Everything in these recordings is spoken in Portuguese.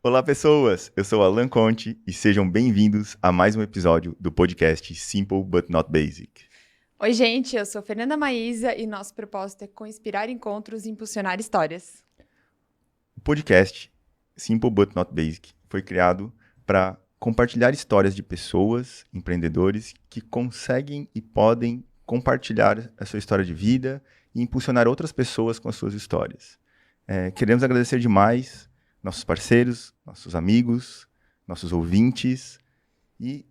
Olá, pessoas! Eu sou Alan Conte e sejam bem-vindos a mais um episódio do podcast Simple But Not Basic. Oi, gente, eu sou Fernanda Maísa e nosso propósito é inspirar encontros e impulsionar histórias. O podcast Simple But Not Basic foi criado para compartilhar histórias de pessoas, empreendedores que conseguem e podem compartilhar a sua história de vida e impulsionar outras pessoas com as suas histórias. Queremos agradecer demais nossos parceiros, nossos amigos, nossos ouvintes e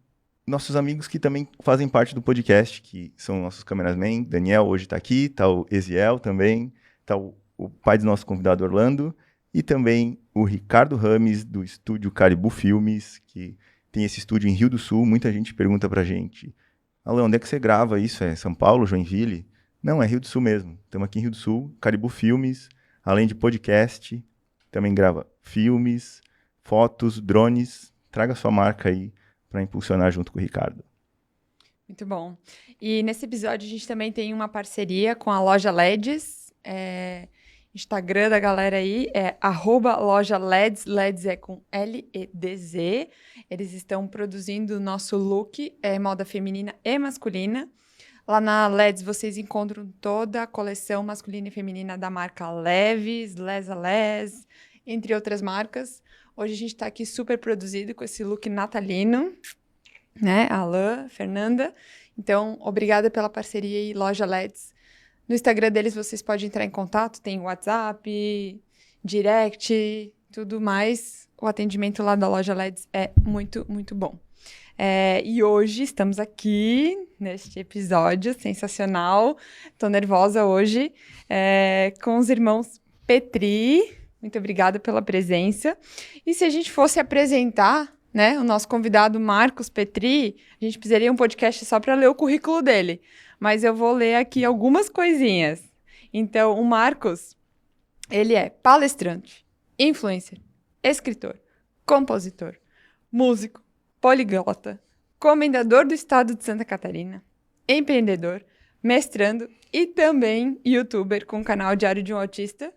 nossos amigos que também fazem parte do podcast, que são nossos cameramen. Daniel hoje está aqui, está o Eziel também, está o pai do nosso convidado Orlando e também o Ricardo Rames, do estúdio Caribou Filmes, que tem esse estúdio em Rio do Sul. Muita gente pergunta pra gente, Alan, onde é que você grava isso? É São Paulo, Joinville? Não, é Rio do Sul mesmo. Estamos aqui em Rio do Sul, Caribou Filmes, além de podcast, também grava filmes, fotos, drones. Traga sua marca aí para impulsionar junto com o Ricardo. Muito bom. E nesse episódio a gente também tem uma parceria com a loja LEDs. Instagram da galera aí é @loja_LEDs, LEDs é com L-E-D-Z. Eles estão produzindo o nosso look, moda feminina e masculina. Lá na LEDs vocês encontram toda a coleção masculina e feminina da marca Levi's, Les a Les, entre outras marcas. Hoje a gente está aqui super produzido com esse look natalino, né? Alain, Fernanda. Então, obrigada pela parceria aí, Loja LEDs. No Instagram deles vocês podem entrar em contato, tem WhatsApp, direct, tudo mais. O atendimento lá da Loja LEDs é muito, muito bom. E hoje estamos aqui neste episódio sensacional. Estou nervosa hoje com os irmãos Petri. Muito obrigada pela presença. E se a gente fosse apresentar, né, o nosso convidado Marcos Petri, a gente precisaria um podcast só para ler o currículo dele. Mas eu vou ler aqui algumas coisinhas. Então, o Marcos, ele é palestrante, influencer, escritor, compositor, músico, poliglota, comendador do estado de Santa Catarina, empreendedor, mestrando e também youtuber com o canal Diário de um Autista.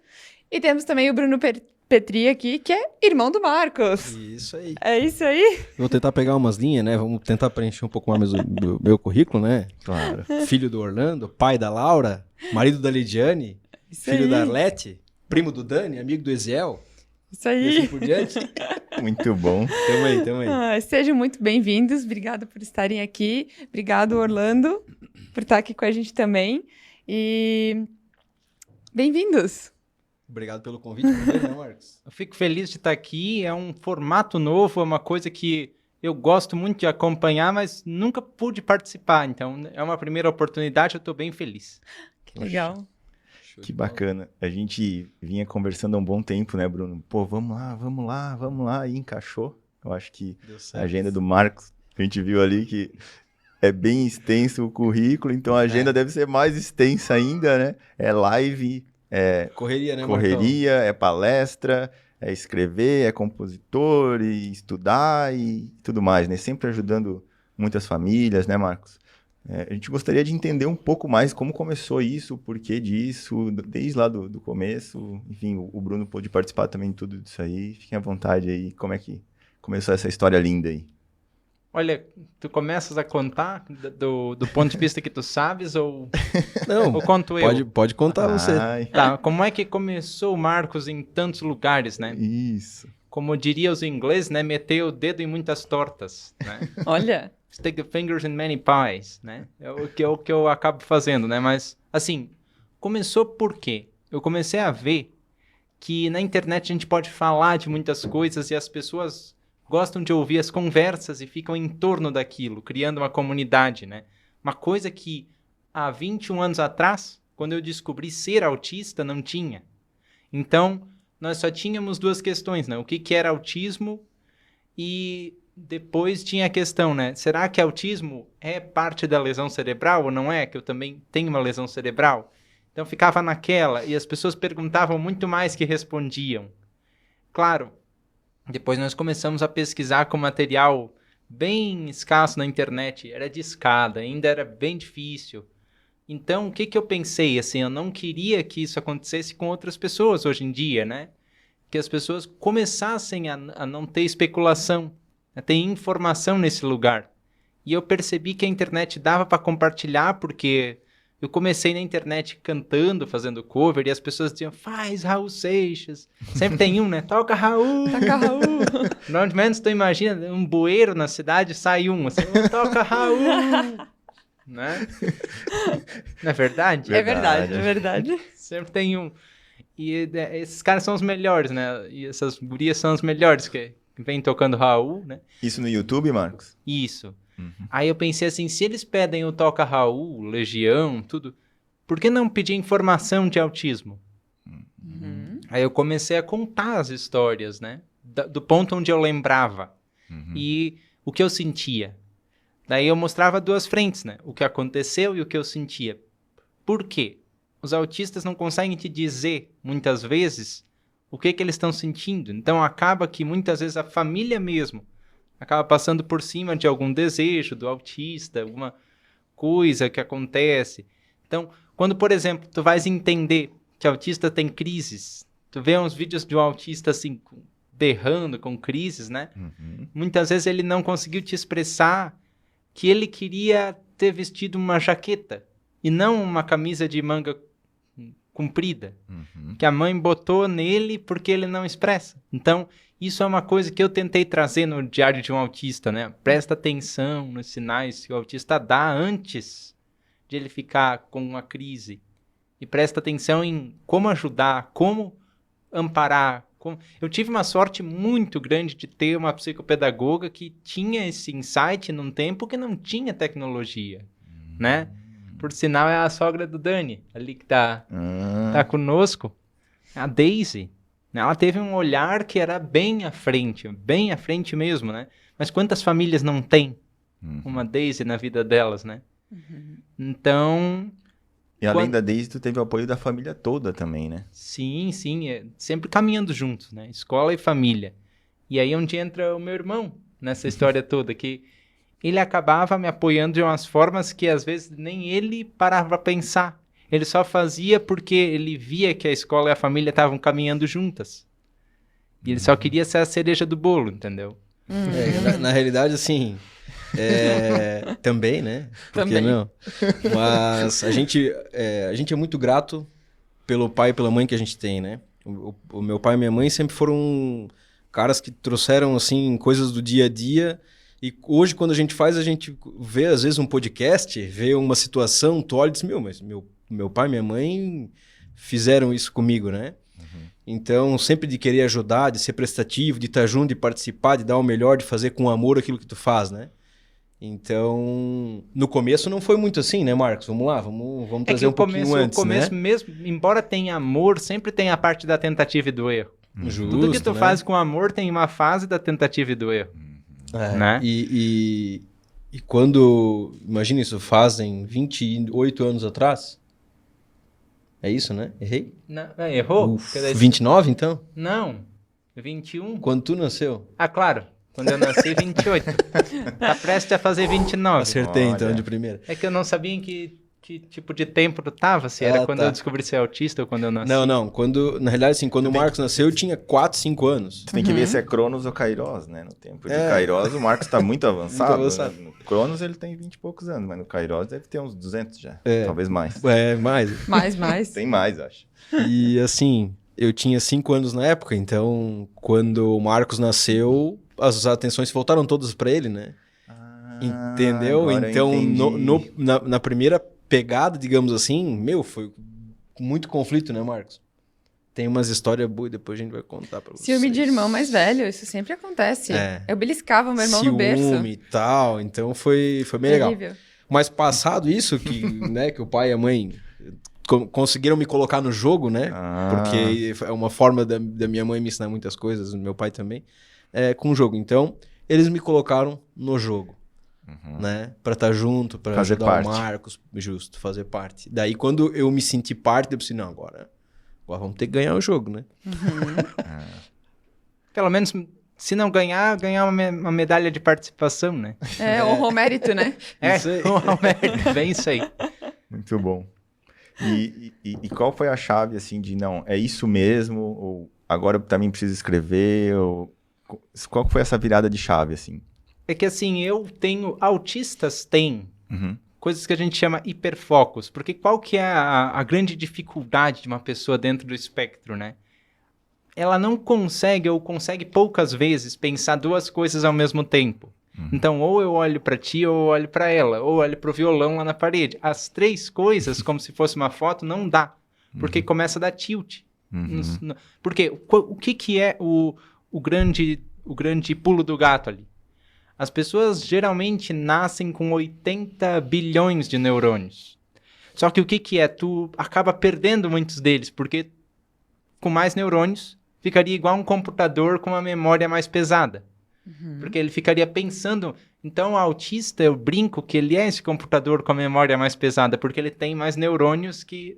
E temos também o Bruno Petri aqui, que é irmão do Marcos. Isso aí. É isso aí? Vou tentar pegar umas linhas, né? Vamos tentar preencher um pouco mais do meu currículo, né? Claro. Filho do Orlando, pai da Laura, marido da Lidiane, filho da Arlete, primo do Dani, amigo do Eziel. Isso aí. E assim por diante. Muito bom. Tamo aí. Sejam muito bem-vindos. Obrigada por estarem aqui. Obrigado, Orlando, por estar aqui com a gente também. E bem-vindos. Obrigado pelo convite, né, Marcos? Eu fico feliz de estar aqui, é um formato novo, é uma coisa que eu gosto muito de acompanhar, mas nunca pude participar, então é uma primeira oportunidade, eu estou bem feliz. Que legal. Que bacana. A gente vinha conversando há um bom tempo, né, Bruno? Pô, vamos lá, e encaixou. Eu acho que a agenda do Marcos, a gente viu ali que é bem extenso o currículo, então a agenda deve ser mais extensa ainda, né? É live, correria, né, correria, é palestra, é escrever, é compositor, e estudar e tudo mais, né? Sempre ajudando muitas famílias, né, Marcos? A gente gostaria de entender um pouco mais como começou isso, o porquê disso, desde lá do começo. Enfim, o Bruno pôde participar também de tudo isso aí. Fiquem à vontade aí, como é que começou essa história linda aí? Olha, tu começas a contar do ponto de vista que tu sabes ou, Não, ou conto eu? Pode contar você. Tá, como é que começou o Marcos em tantos lugares, né? Isso. Como diria os ingleses, né? Meter o dedo em muitas tortas, né? Olha. Stick the fingers in many pies, né? É o que eu acabo fazendo, né? Mas, assim, começou por quê? Eu comecei a ver que na internet a gente pode falar de muitas coisas e as pessoas gostam de ouvir as conversas e ficam em torno daquilo, criando uma comunidade, né? Uma coisa que há 21 anos atrás, quando eu descobri ser autista, não tinha. Então, nós só tínhamos duas questões, né? O que era autismo e depois tinha a questão, né? Será que autismo é parte da lesão cerebral ou não é? Que eu também tenho uma lesão cerebral. Então ficava naquela e as pessoas perguntavam muito mais que respondiam. Claro, depois nós começamos a pesquisar com material bem escasso na internet. Era de escada, ainda era bem difícil. Então, o que eu pensei? Assim, eu não queria que isso acontecesse com outras pessoas hoje em dia, né? que as pessoas começassem a não ter especulação, a ter informação nesse lugar. E eu percebi que a internet dava para compartilhar, porque eu comecei na internet cantando, fazendo cover, e as pessoas diziam, faz Raul Seixas. Sempre tem um, né? Toca Raul! Toca Raul! Onde menos tu imagina, um bueiro na cidade, sai um, assim, toca Raul! Né? Não é verdade? É verdade, é verdade. Sempre tem um. E esses caras são os melhores, né? E essas gurias são as melhores, que vem tocando Raul, né? Isso no YouTube, Marcos? Isso. Aí eu pensei assim, se eles pedem o Toca Raul, Legião, tudo, por que não pedir informação de autismo? Aí eu comecei a contar as histórias, né? Do ponto onde eu lembrava. E o que eu sentia. Daí eu mostrava duas frentes, né? O que aconteceu e o que eu sentia. Por quê? Os autistas não conseguem te dizer, muitas vezes, o que eles estão sentindo. Então acaba que muitas vezes a família mesmo acaba passando por cima de algum desejo do autista, alguma coisa que acontece. Então, quando, por exemplo, tu vais entender que autista tem crises, tu vê uns vídeos de um autista assim, berrando com crises, né? Muitas vezes ele não conseguiu te expressar que ele queria ter vestido uma jaqueta e não uma camisa de manga comprida, que a mãe botou nele porque ele não expressa. Então, isso é uma coisa que eu tentei trazer no Diário de um Autista, né? Presta atenção nos sinais que o autista dá antes de ele ficar com uma crise. E presta atenção em como ajudar, como amparar. Eu tive uma sorte muito grande de ter uma psicopedagoga que tinha esse insight num tempo que não tinha tecnologia, né? Por sinal, é a sogra do Dani, ali que tá conosco, a Daisy. Ela teve um olhar que era bem à frente mesmo, né? Mas quantas famílias não tem uma Daisy na vida delas, né? Então... E além da Daisy, tu teve o apoio da família toda também, né? Sim, sempre caminhando juntos, né? Escola e família. E aí onde entra o meu irmão nessa história toda, que ele acabava me apoiando de umas formas que às vezes nem ele parava para pensar. Ele só fazia porque ele via que a escola e a família estavam caminhando juntas. E ele só queria ser a cereja do bolo, entendeu? Na realidade, assim, também, né? Por que não? Mas a gente é muito grato pelo pai e pela mãe que a gente tem, né? O meu pai e minha mãe sempre foram caras que trouxeram, assim, coisas do dia a dia. E hoje, quando a gente vê, às vezes, um podcast, vê uma situação, tu olha e diz, mas meu pai e minha mãe fizeram isso comigo, né? Então, sempre de querer ajudar, de ser prestativo, de estar junto, de participar, de dar o melhor, de fazer com amor aquilo que tu faz, né? Então, no começo não foi muito assim, né, Marcos? Vamos lá, vamos trazer um pouquinho antes, o começo né? mesmo, embora tenha amor, sempre tem a parte da tentativa e do erro. Justo, Tudo que tu né? faz com amor tem uma fase da tentativa e do erro. Né? E quando, imagina isso, fazem 28 anos atrás? É isso, né? Errei? Não, errou? 29, então? Não, 21. Quando tu nasceu? Ah, claro. Quando eu nasci, 28. Tá prestes a fazer 29. Acertei, então, de primeira. É que eu não sabia em que tipo de tempo tu tava, se era quando eu descobri ser autista ou quando eu nasci. Não. Na realidade, assim, quando o Marcos nasceu, eu tinha 4, 5 anos. Tu tem que ver se é Cronos ou Kairos, né? No tempo de Kairos, o Marcos tá muito avançado. Né? No Cronos ele tem 20 e poucos anos, mas no Kairos deve ter uns 200 já. Talvez mais. Mais. Mais. Tem mais, acho. E assim, eu tinha 5 anos na época, então quando o Marcos nasceu, as atenções voltaram todas pra ele, né? Entendeu? Então, na primeira pegada, digamos assim, foi muito conflito, né, Marcos? Tem umas histórias boas e depois a gente vai contar pra vocês. Ciúme de irmão mais velho, isso sempre acontece. Eu beliscava meu irmão no berço. Ciúme e tal, então foi bem legal. Mas passado isso, que o pai e a mãe conseguiram me colocar no jogo, né? Porque é uma forma da minha mãe me ensinar muitas coisas, meu pai também, com o jogo. Então, eles me colocaram no jogo. Né? Pra estar junto, pra ajudar o Marcos, justo, fazer parte. Daí, quando eu me senti parte, eu pensei, não, agora vamos ter que ganhar o jogo, né? Pelo menos, se não ganhar uma medalha de participação, né? Honra mérito, né? Honra mérito, bem isso aí. Muito bom. E qual foi a chave, assim, de não, é isso mesmo, ou agora eu também preciso escrever? Qual que foi essa virada de chave, assim? É que assim, autistas têm Uhum. coisas que a gente chama hiperfocos, porque qual que é a grande dificuldade de uma pessoa dentro do espectro, né? Ela não consegue, ou consegue poucas vezes, pensar duas coisas ao mesmo tempo. Então, ou eu olho para ti, ou eu olho para ela, ou eu olho para o violão lá na parede. As três coisas, como se fosse uma foto, não dá, porque começa a dar tilt. Porque o que é o grande pulo do gato ali? As pessoas geralmente nascem com 80 bilhões de neurônios. Só que o que é? Tu acaba perdendo muitos deles, porque com mais neurônios ficaria igual um computador com uma memória mais pesada. Porque ele ficaria pensando... Então, o autista, eu brinco que ele é esse computador com a memória mais pesada, porque ele tem mais neurônios que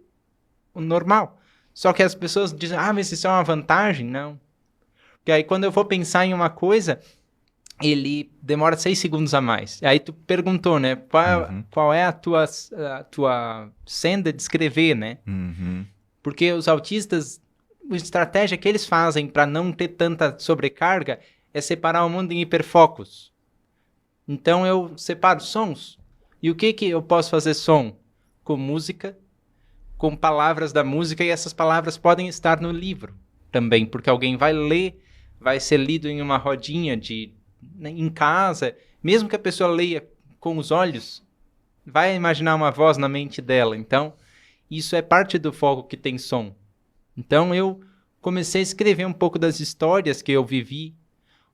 o normal. Só que as pessoas dizem, mas isso é uma vantagem? Não. Porque aí, quando eu vou pensar em uma coisa... ele demora 6 segundos a mais. Aí tu perguntou, né? Qual é a tua senda de escrever, né? Porque os autistas, a estratégia que eles fazem para não ter tanta sobrecarga é separar o mundo em hiperfocos. Então eu separo sons. E o que eu posso fazer som? Com música, com palavras da música, e essas palavras podem estar no livro também, porque alguém vai ler, vai ser lido em uma rodinha em casa, mesmo que a pessoa leia com os olhos, vai imaginar uma voz na mente dela. Então, isso é parte do foco que tem som. Então, eu comecei a escrever um pouco das histórias que eu vivi,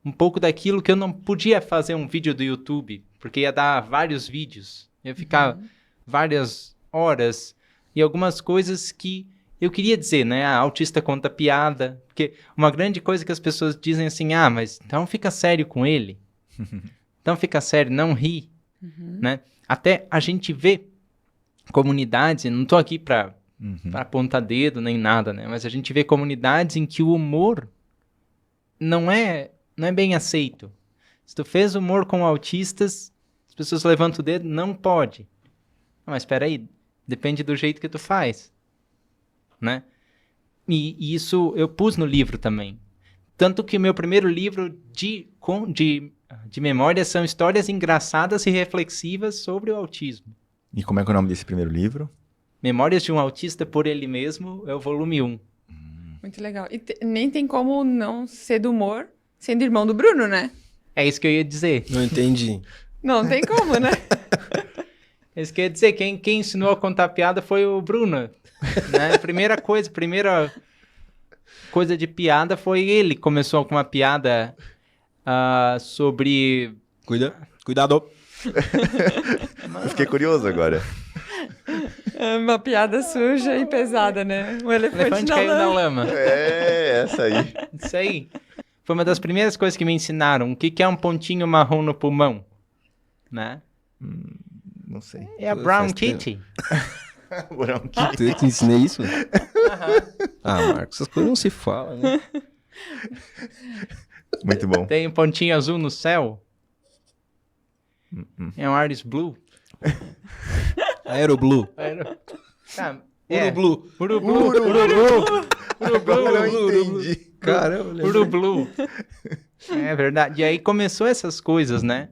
um pouco daquilo que eu não podia fazer um vídeo do YouTube, porque ia dar vários vídeos, ia ficar várias horas, e algumas coisas que eu queria dizer, né? A autista conta piada. Porque uma grande coisa que as pessoas dizem assim, mas então fica sério com ele. Então fica sério, não ri. Né? Até a gente vê comunidades, não estou aqui para apontar dedo nem nada, né? Mas a gente vê comunidades em que o humor não é bem aceito. Se tu fez humor com autistas, as pessoas levantam o dedo, não pode. Mas espera aí, depende do jeito que tu faz. Né? E isso eu pus no livro também. Tanto que o meu primeiro livro de memória são histórias engraçadas e reflexivas sobre o autismo. E como é que é o nome desse primeiro livro? Memórias de um Autista por Ele Mesmo, é o volume 1. Muito legal. E nem tem como não ser do humor sendo irmão do Bruno, né? É isso que eu ia dizer. Não entendi. Não tem como, né? É isso que eu ia dizer. Quem ensinou a contar piada foi o Bruno. Né? Primeira coisa de piada foi ele. Começou com uma piada sobre... Cuidado. Eu fiquei curioso agora. É uma piada suja e pesada, né? O elefante na caiu lama. na lama. É, essa aí. Isso aí. Foi uma das primeiras coisas que me ensinaram. O que é um pontinho marrom no pulmão? Né? Não sei. É a Brown Kitty. Brown Kitty. Tu que ensinei isso? Marcos, essas coisas não se falam, né? Muito bom. Tem um pontinho azul no céu. É um Iris Blue. Aeroblue. Urublu. Agora eu entendi. Caramba. Urublu. É verdade. E aí começou essas coisas, né?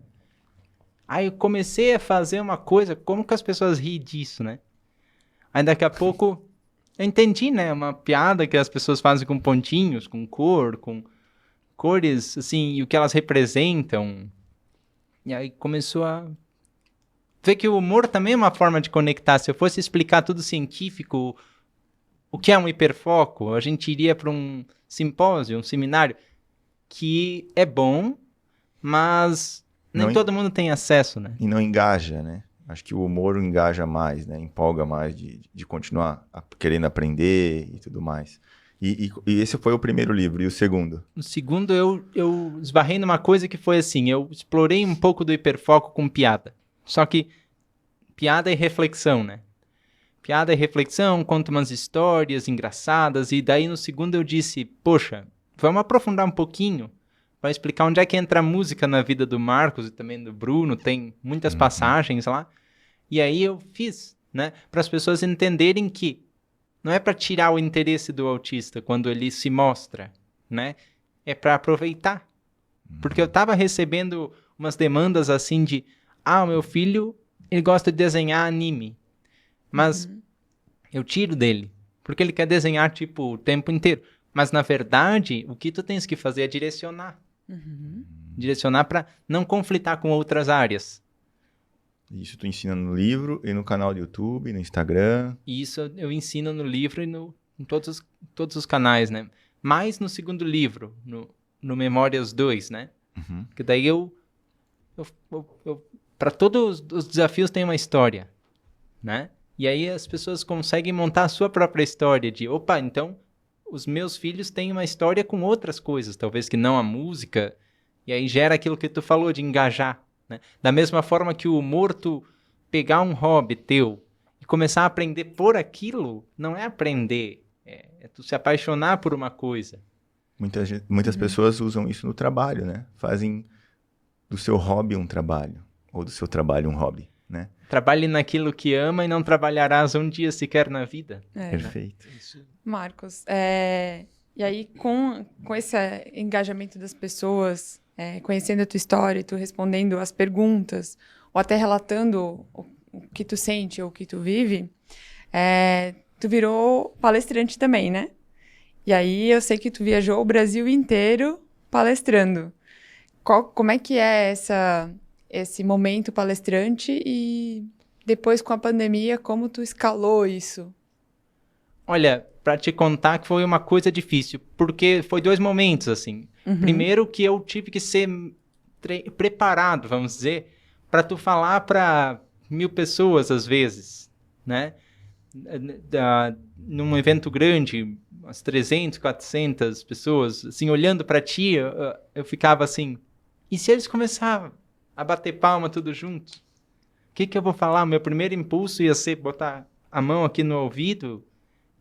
Aí eu comecei a fazer uma coisa, como que as pessoas riem disso, né? Aí daqui a pouco eu entendi, né? Uma piada que as pessoas fazem com pontinhos, com cor, com cores, assim, e o que elas representam. E aí começou a ver que o humor também é uma forma de conectar. Se eu fosse explicar tudo científico, o que é um hiperfoco, a gente iria para um simpósio, um seminário, que é bom, mas nem todo mundo tem acesso, né? E não engaja, né? Acho que o humor engaja mais, né? Empolga mais de continuar querendo aprender e tudo mais. E esse foi o primeiro livro. E o segundo? No segundo, eu esbarrei numa coisa que foi assim, eu explorei um pouco do hiperfoco com piada. Só que piada e reflexão, né? Piada e reflexão, conto umas histórias engraçadas, e daí no segundo eu disse, poxa, vamos aprofundar um pouquinho para explicar onde é que entra a música na vida do Marcos e também do Bruno, tem muitas passagens lá. E aí eu fiz, né? Para as pessoas entenderem que não é para tirar o interesse do autista quando ele se mostra, né? É para aproveitar. Porque eu estava recebendo umas demandas assim de, o meu filho, ele gosta de desenhar anime, mas eu tiro dele, porque ele quer desenhar, tipo, o tempo inteiro. Mas, na verdade, o que tu tens que fazer é direcionar. Direcionar para não conflitar com outras áreas. Isso tu ensina no livro e no canal do YouTube, no Instagram. E isso eu ensino no livro e em todos os canais, né? Mais no segundo livro, no Memórias 2, né? Que daí para todos os desafios tem uma história, né? E aí as pessoas conseguem montar a sua própria história de, opa, então os meus filhos têm uma história com outras coisas, talvez que não a música, e aí gera aquilo que tu falou de engajar, né? Da mesma forma que o humor, tu pegar um hobby teu e começar a aprender por aquilo, não é aprender, é tu se apaixonar por uma coisa. Muitas pessoas usam isso no trabalho, né? Fazem do seu hobby um trabalho, ou do seu trabalho um hobby, né? Trabalhe naquilo que ama e não trabalharás um dia sequer na vida. Perfeito. Marcos, e aí com esse engajamento das pessoas, conhecendo a tua história, tu respondendo as perguntas, ou até relatando o que tu sente ou o que tu vive, tu virou palestrante também, né? E aí eu sei que tu viajou o Brasil inteiro palestrando. Como é que é esse momento palestrante e depois com a pandemia, como tu escalou isso? Olha, para te contar que foi uma coisa difícil, porque foi 2 momentos, assim. Primeiro que eu tive que ser preparado, vamos dizer, para tu falar para 1.000 pessoas às vezes, né? Num evento grande, umas 300, 400 pessoas, assim, olhando para ti, eu ficava assim, e se eles começarem a bater palma tudo junto? O que eu vou falar? Meu primeiro impulso ia ser botar a mão aqui no ouvido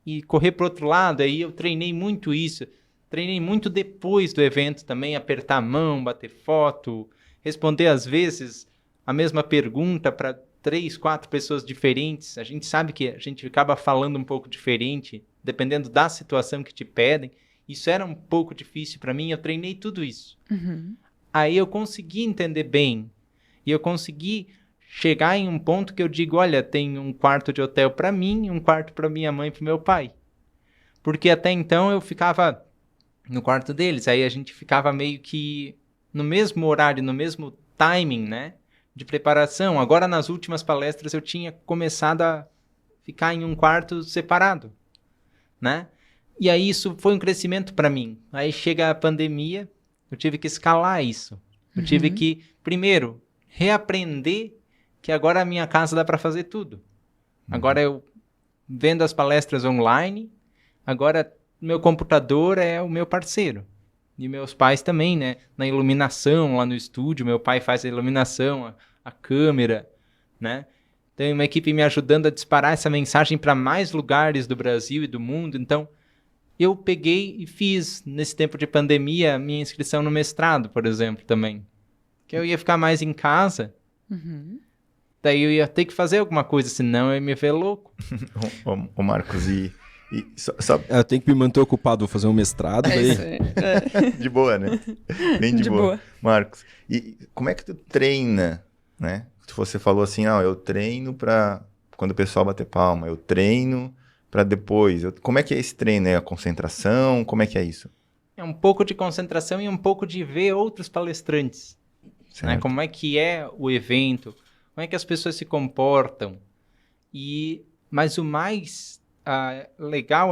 e correr para o outro lado. Aí eu treinei muito isso. Treinei muito depois do evento também, apertar a mão, bater foto, responder às vezes a mesma pergunta para 3, 4 pessoas diferentes. A gente sabe que a gente acaba falando um pouco diferente, dependendo da situação que te pedem. Isso era um pouco difícil para mim, eu treinei tudo isso. Aí eu consegui entender bem, e eu consegui chegar em um ponto que eu digo, olha, tem um quarto de hotel para mim, um quarto para minha mãe e para meu pai. Porque até então eu ficava no quarto deles, aí a gente ficava meio que no mesmo horário, no mesmo timing, né, de preparação. Agora nas últimas palestras eu tinha começado a ficar em um quarto separado, né? E aí isso foi um crescimento para mim. Aí chega a pandemia, eu tive que escalar isso. Eu tive que, primeiro, reaprender que agora a minha casa dá para fazer tudo. Agora eu vendo as palestras online, agora meu computador é o meu parceiro. E meus pais também, né? Na iluminação, lá no estúdio, meu pai faz a iluminação, a câmera, né? Tem uma equipe me ajudando a disparar essa mensagem para mais lugares do Brasil e do mundo. Então, eu peguei e fiz, nesse tempo de pandemia, minha inscrição no mestrado, por exemplo, também. Que eu ia ficar mais em casa. Daí eu ia ter que fazer alguma coisa, senão eu ia me ver louco. Ô Marcos, e só... Eu tenho que me manter ocupado, vou fazer um mestrado. Daí... Isso aí. De boa, né? Bem de boa. boa. Marcos, e como é que tu treina, né? Você falou assim, eu treino pra quando o pessoal bater palma, eu treino pra depois. Como é que é esse treino? É a concentração? Como é que é isso? É um pouco de concentração e um pouco de ver outros palestrantes. Né? Como é que é o evento, como é que as pessoas se comportam. Mas o mais legal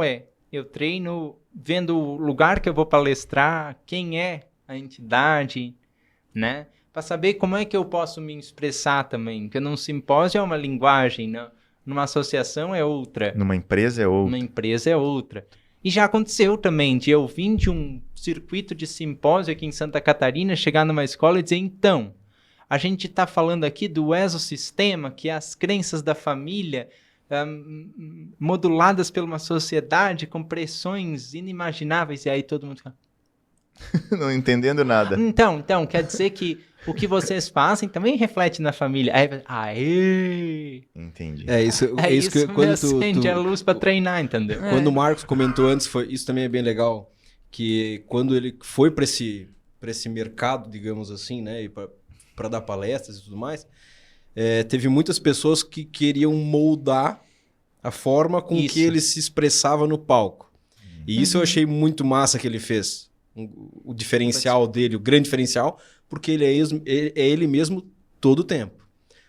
eu treino vendo o lugar que eu vou palestrar, quem é a entidade, né? Para saber como é que eu posso me expressar também. Porque num simpósio é uma linguagem, numa associação é outra. Numa empresa é outra. Numa empresa é outra. E já aconteceu também de eu vir de um circuito de simpósio aqui em Santa Catarina, chegar numa escola e dizer, então, a gente está falando aqui do exossistema, que é as crenças da família moduladas por uma sociedade com pressões inimagináveis. E aí todo mundo fica... Não entendendo nada. Então, quer dizer que o que vocês fazem também reflete na família. Aí, entendi. É isso que me acende a luz para treinar, entendeu? Quando o Marcos comentou antes, isso também é bem legal. que quando ele foi para esse mercado, digamos assim, né, e para dar palestras e tudo mais, teve muitas pessoas que queriam moldar a forma com que ele se expressava no palco. E isso eu achei muito massa que ele fez. O diferencial dele, o grande diferencial, porque ele é ele mesmo todo o tempo.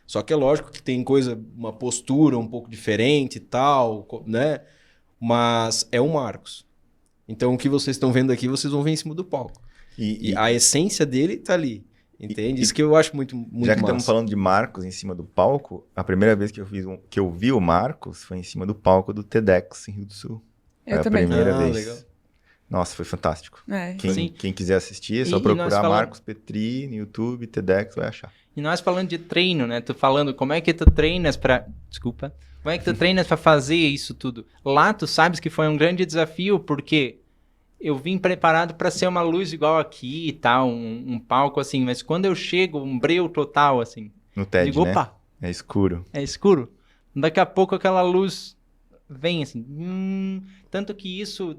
Só que é lógico que tem uma postura um pouco diferente e tal, né? Mas é o Marcos. Então o que vocês estão vendo aqui, vocês vão ver em cima do palco. E a essência dele tá ali. Entende? Isso que eu acho muito já que massa. estamos falando de Marcos em cima do palco, a primeira vez que eu vi o Marcos foi em cima do palco do TEDx em Rio do Sul. Eu também. A primeira vez. Legal. Nossa, foi fantástico. Sim. Quem quiser assistir, é só E procurar nós falamos- Marcos Petri no YouTube, TEDx, vai achar. E nós falando de treino, né? Tu falando como é que tu treinas pra... Desculpa. Como é que tu treinas pra fazer isso tudo? Lá tu sabes que foi um grande desafio, porque eu vim preparado pra ser uma luz igual aqui e tal, um palco assim, mas quando eu chego, um breu total, assim. No TED, Digo, né? opa, É escuro. é escuro. Daqui a pouco aquela luz vem assim. Tanto que isso,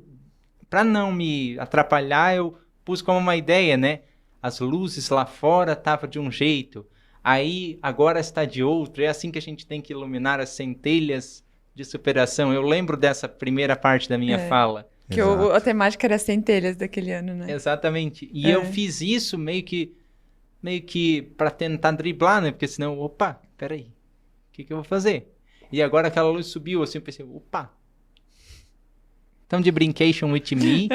pra não me atrapalhar, eu pus como uma ideia, né? As luzes lá fora estavam de um jeito, aí agora está de outro. É assim que a gente tem que iluminar as centelhas de superação. Eu lembro dessa primeira parte da minha fala. Que Exato. a temática era centelhas daquele ano, né? Exatamente. E eu fiz isso meio que para tentar driblar, né? Porque senão, opa, peraí, o que eu vou fazer? E agora aquela luz subiu, assim, eu pensei, opa. Então de brincation with me.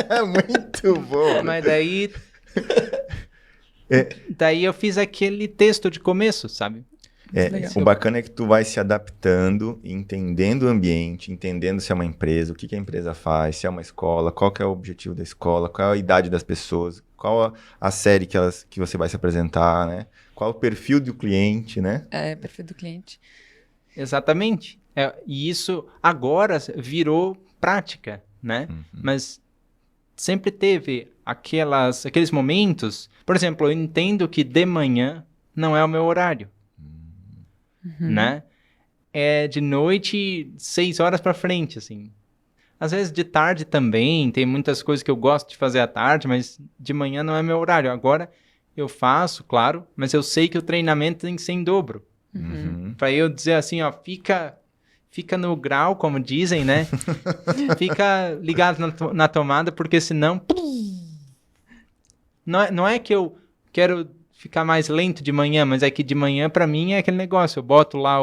É muito bom. Mas daí eu fiz aquele texto de começo, sabe? Legal. O bacana é que tu vai se adaptando, entendendo o ambiente, entendendo se é uma empresa, o que a empresa faz, se é uma escola, qual que é o objetivo da escola, qual é a idade das pessoas, qual a série que você vai se apresentar, né? Qual o perfil do cliente, né? Perfil do cliente. Exatamente. E isso agora virou prática, né? Mas sempre teve aqueles momentos. Por exemplo, eu entendo que de manhã não é o meu horário, né? É de noite, 6 horas para frente, assim. Às vezes de tarde também, tem muitas coisas que eu gosto de fazer à tarde, mas de manhã não é meu horário. Agora eu faço, claro, mas eu sei que o treinamento tem que ser em dobro. Para eu dizer assim, ó, fica no grau, como dizem, né? Fica ligado na tomada, porque senão... Não é que eu quero ficar mais lento de manhã, mas é que de manhã, pra mim, é aquele negócio. Eu boto lá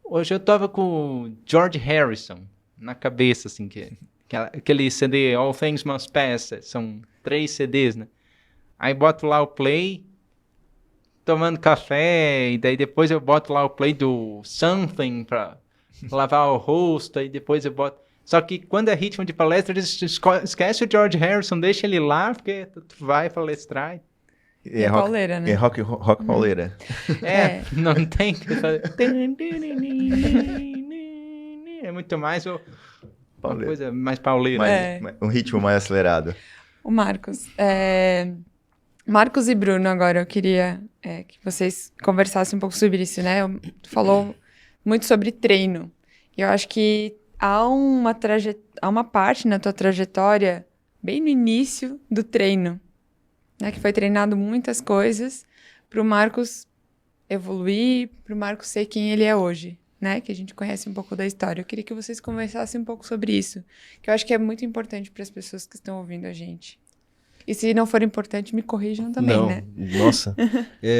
Hoje eu tava com o George Harrison na cabeça, assim, aquele CD, All Things Must Pass, são 3 CDs, né? Aí boto lá o play... tomando café, e daí depois eu boto lá o play do Something pra lavar o rosto, aí depois eu boto... Só que quando é ritmo de palestra, eles esquece o George Harrison, deixa ele lá, porque tu vai palestrar. É pauleira, né? É rock pauleira. Não tem que fazer... É muito mais uma coisa mais pauleira. Um ritmo mais acelerado. O Marcos. Marcos e Bruno, agora eu queria que vocês conversassem um pouco sobre isso, né? Tu falou muito sobre treino. E eu acho que há uma parte na tua trajetória, bem no início do treino, né? Que foi treinado muitas coisas para o Marcos evoluir, para o Marcos ser quem ele é hoje, né? Que a gente conhece um pouco da história. Eu queria que vocês conversassem um pouco sobre isso, que eu acho que é muito importante para as pessoas que estão ouvindo a gente. E se não for importante, me corrijam também, Não, né? Nossa.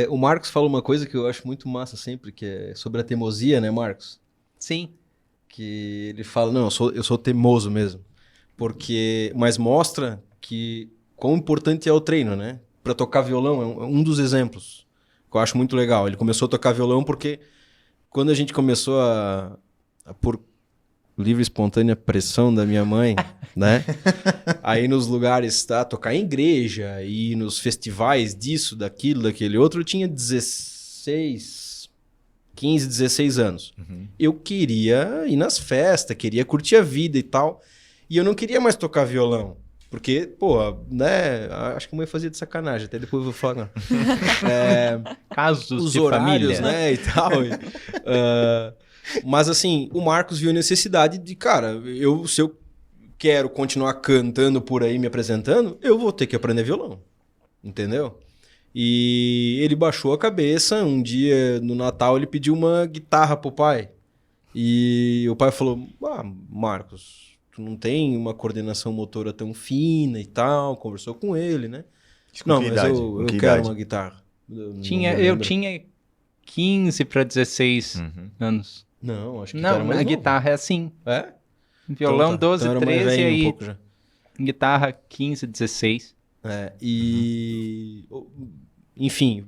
O Marcos fala uma coisa que eu acho muito massa sempre, que é sobre a teimosia, né, Marcos? Sim. Que ele fala, não, eu sou teimoso mesmo. Mas mostra que quão importante é o treino, né? Para tocar violão, é um dos exemplos que eu acho muito legal. Ele começou a tocar violão porque quando a gente começou por livre e espontânea pressão da minha mãe, né? Aí nos lugares, tocar em igreja e nos festivais disso, daquilo, daquele outro, eu tinha 15, 16 anos. Eu queria ir nas festas, queria curtir a vida e tal, e eu não queria mais tocar violão. Porque, né, acho que a mãe fazia de sacanagem, até depois eu vou falar, não. Casos Os de horários, família, né, e tal. Mas assim, o Marcos viu a necessidade de, cara, se eu quero continuar cantando por aí, me apresentando, eu vou ter que aprender violão. Entendeu? E ele baixou a cabeça. Um dia, no Natal, ele pediu uma guitarra pro pai. E o pai falou, Marcos, tu não tem uma coordenação motora tão fina e tal. Conversou com ele, né? Não, mas eu quero uma guitarra. Eu tinha 15 para 16 anos. Não, acho que não, era mais a novo. guitarra é assim. É? Violão Então 12, era mais 13 velho aí. um pouco já. Guitarra 15, 16. Enfim,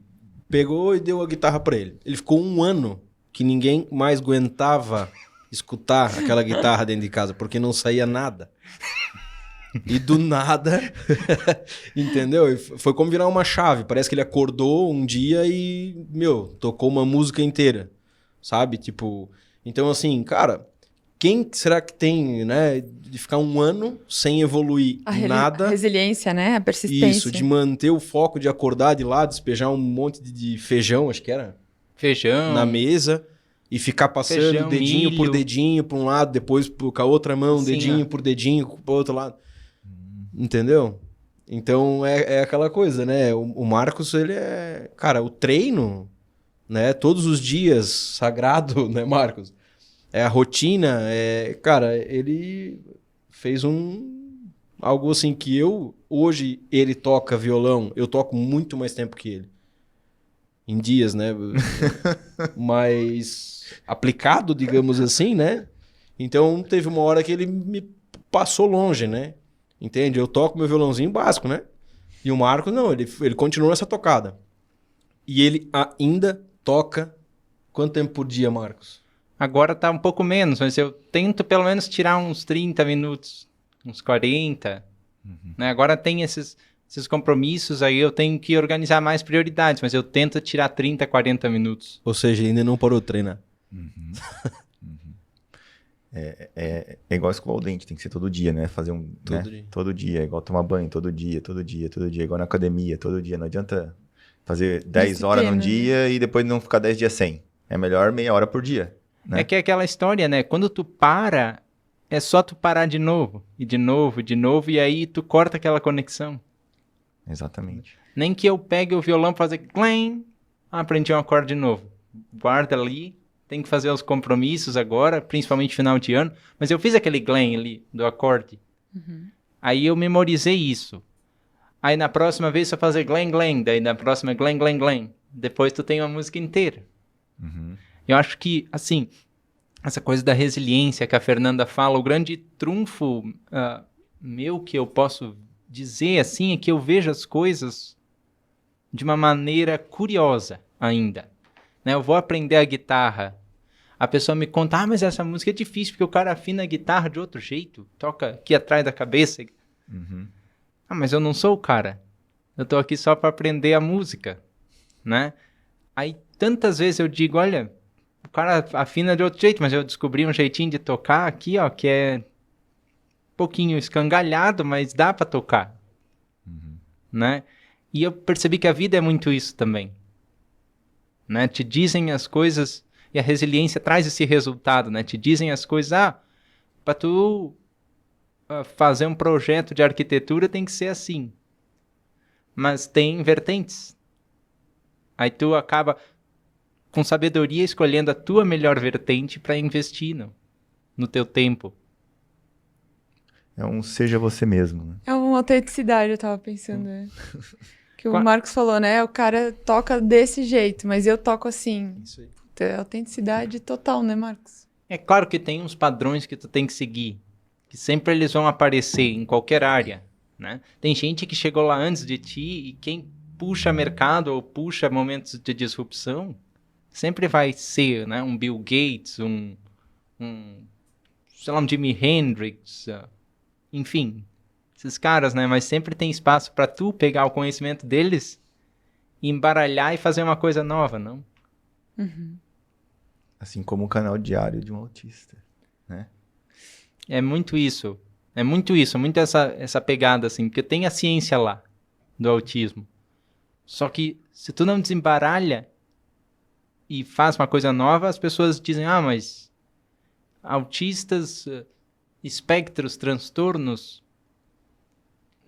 pegou e deu a guitarra pra ele. Ele ficou 1 ano que ninguém mais aguentava escutar aquela guitarra dentro de casa, porque não saía nada. E do nada, entendeu? E foi como virar uma chave. Parece que ele acordou um dia e, tocou uma música inteira, sabe? Tipo, então assim, cara, quem será que tem, né, de ficar 1 ano sem evoluir nada? A resiliência, né? A persistência. Isso, de manter o foco, de acordar de lá, despejar um monte de feijão, acho que era. Feijão. Na mesa. E ficar passando Feijão, dedinho milho. por dedinho para um lado, depois com a outra mão, Assim, dedinho por dedinho para o outro lado. Entendeu? Então é aquela coisa, né? O Marcos, ele é... Cara, o treino, né? Todos os dias, sagrado, né, Marcos? É a rotina, cara, ele fez algo assim que hoje ele toca violão, eu toco muito mais tempo que ele. Em dias, né? Mas aplicado, digamos assim, né? Então teve uma hora que ele me passou longe, né? Entende? Eu toco meu violãozinho básico, né? E o Marcos, não, ele continuou nessa tocada. E ele ainda toca quanto tempo por dia, Marcos? Agora tá um pouco menos, mas eu tento pelo menos tirar uns 30 minutos, uns 40. Né? Agora tem esses compromissos, aí eu tenho que organizar mais prioridades, mas eu tento tirar 30, 40 minutos. Ou seja, ainda não parou de treinar. É igual escovar o dente, tem que ser todo dia, né? Fazer Todo dia. Todo dia, é igual tomar banho, todo dia, igual na academia, todo dia. Não adianta fazer 10 horas num dia e depois não ficar 10 dias sem. É melhor meia hora por dia. Né? É que é aquela história, né? Quando tu para, é só tu parar de novo, e de novo, e aí tu corta aquela conexão. Exatamente. Nem que eu pegue o violão pra fazer clang, aprendi um acorde de novo. Guarda ali, tem que fazer os compromissos agora, principalmente final de ano, mas eu fiz aquele clang ali do acorde. Aí eu memorizei isso. Aí na próxima vez eu fazer clang, clang, daí na próxima clang, clang, clang. Depois tu tem uma música inteira. Eu acho que, assim, essa coisa da resiliência que a Fernanda fala, o grande trunfo meu que eu posso dizer, assim, é que eu vejo as coisas de uma maneira curiosa ainda. Né? Eu vou aprender a guitarra. A pessoa me conta, mas essa música é difícil, porque o cara afina a guitarra de outro jeito, toca aqui atrás da cabeça. Mas eu não sou o cara. Eu tô aqui só para aprender a música, né? Aí, tantas vezes eu digo, olha, o cara afina de outro jeito, mas eu descobri um jeitinho de tocar aqui, ó, que é um pouquinho escangalhado, mas dá pra tocar. Né? E eu percebi que a vida é muito isso também. Né? Te dizem as coisas, e a resiliência traz esse resultado, né? Te dizem as coisas, pra tu fazer um projeto de arquitetura tem que ser assim. Mas tem vertentes. Aí tu acaba com sabedoria escolhendo a tua melhor vertente para investir no teu tempo. É seja você mesmo, né? É uma autenticidade, eu tava pensando. Né? Que o Marcos falou, né? O cara toca desse jeito, mas eu toco assim. Isso aí. É autenticidade total, né, Marcos? É claro que tem uns padrões que tu tem que seguir, que sempre eles vão aparecer em qualquer área, né? Tem gente que chegou lá antes de ti e quem puxa mercado ou puxa momentos de disrupção sempre vai ser, né, um Bill Gates, sei lá, um Jimi Hendrix, enfim, esses caras, né? Mas sempre tem espaço para tu pegar o conhecimento deles, embaralhar e fazer uma coisa nova, não? Assim como o canal diário de um autista, né? É muito isso, muito essa pegada, assim, porque tem a ciência lá do autismo. Só que se tu não desembaralha e faz uma coisa nova, as pessoas dizem, mas autistas espectros, transtornos,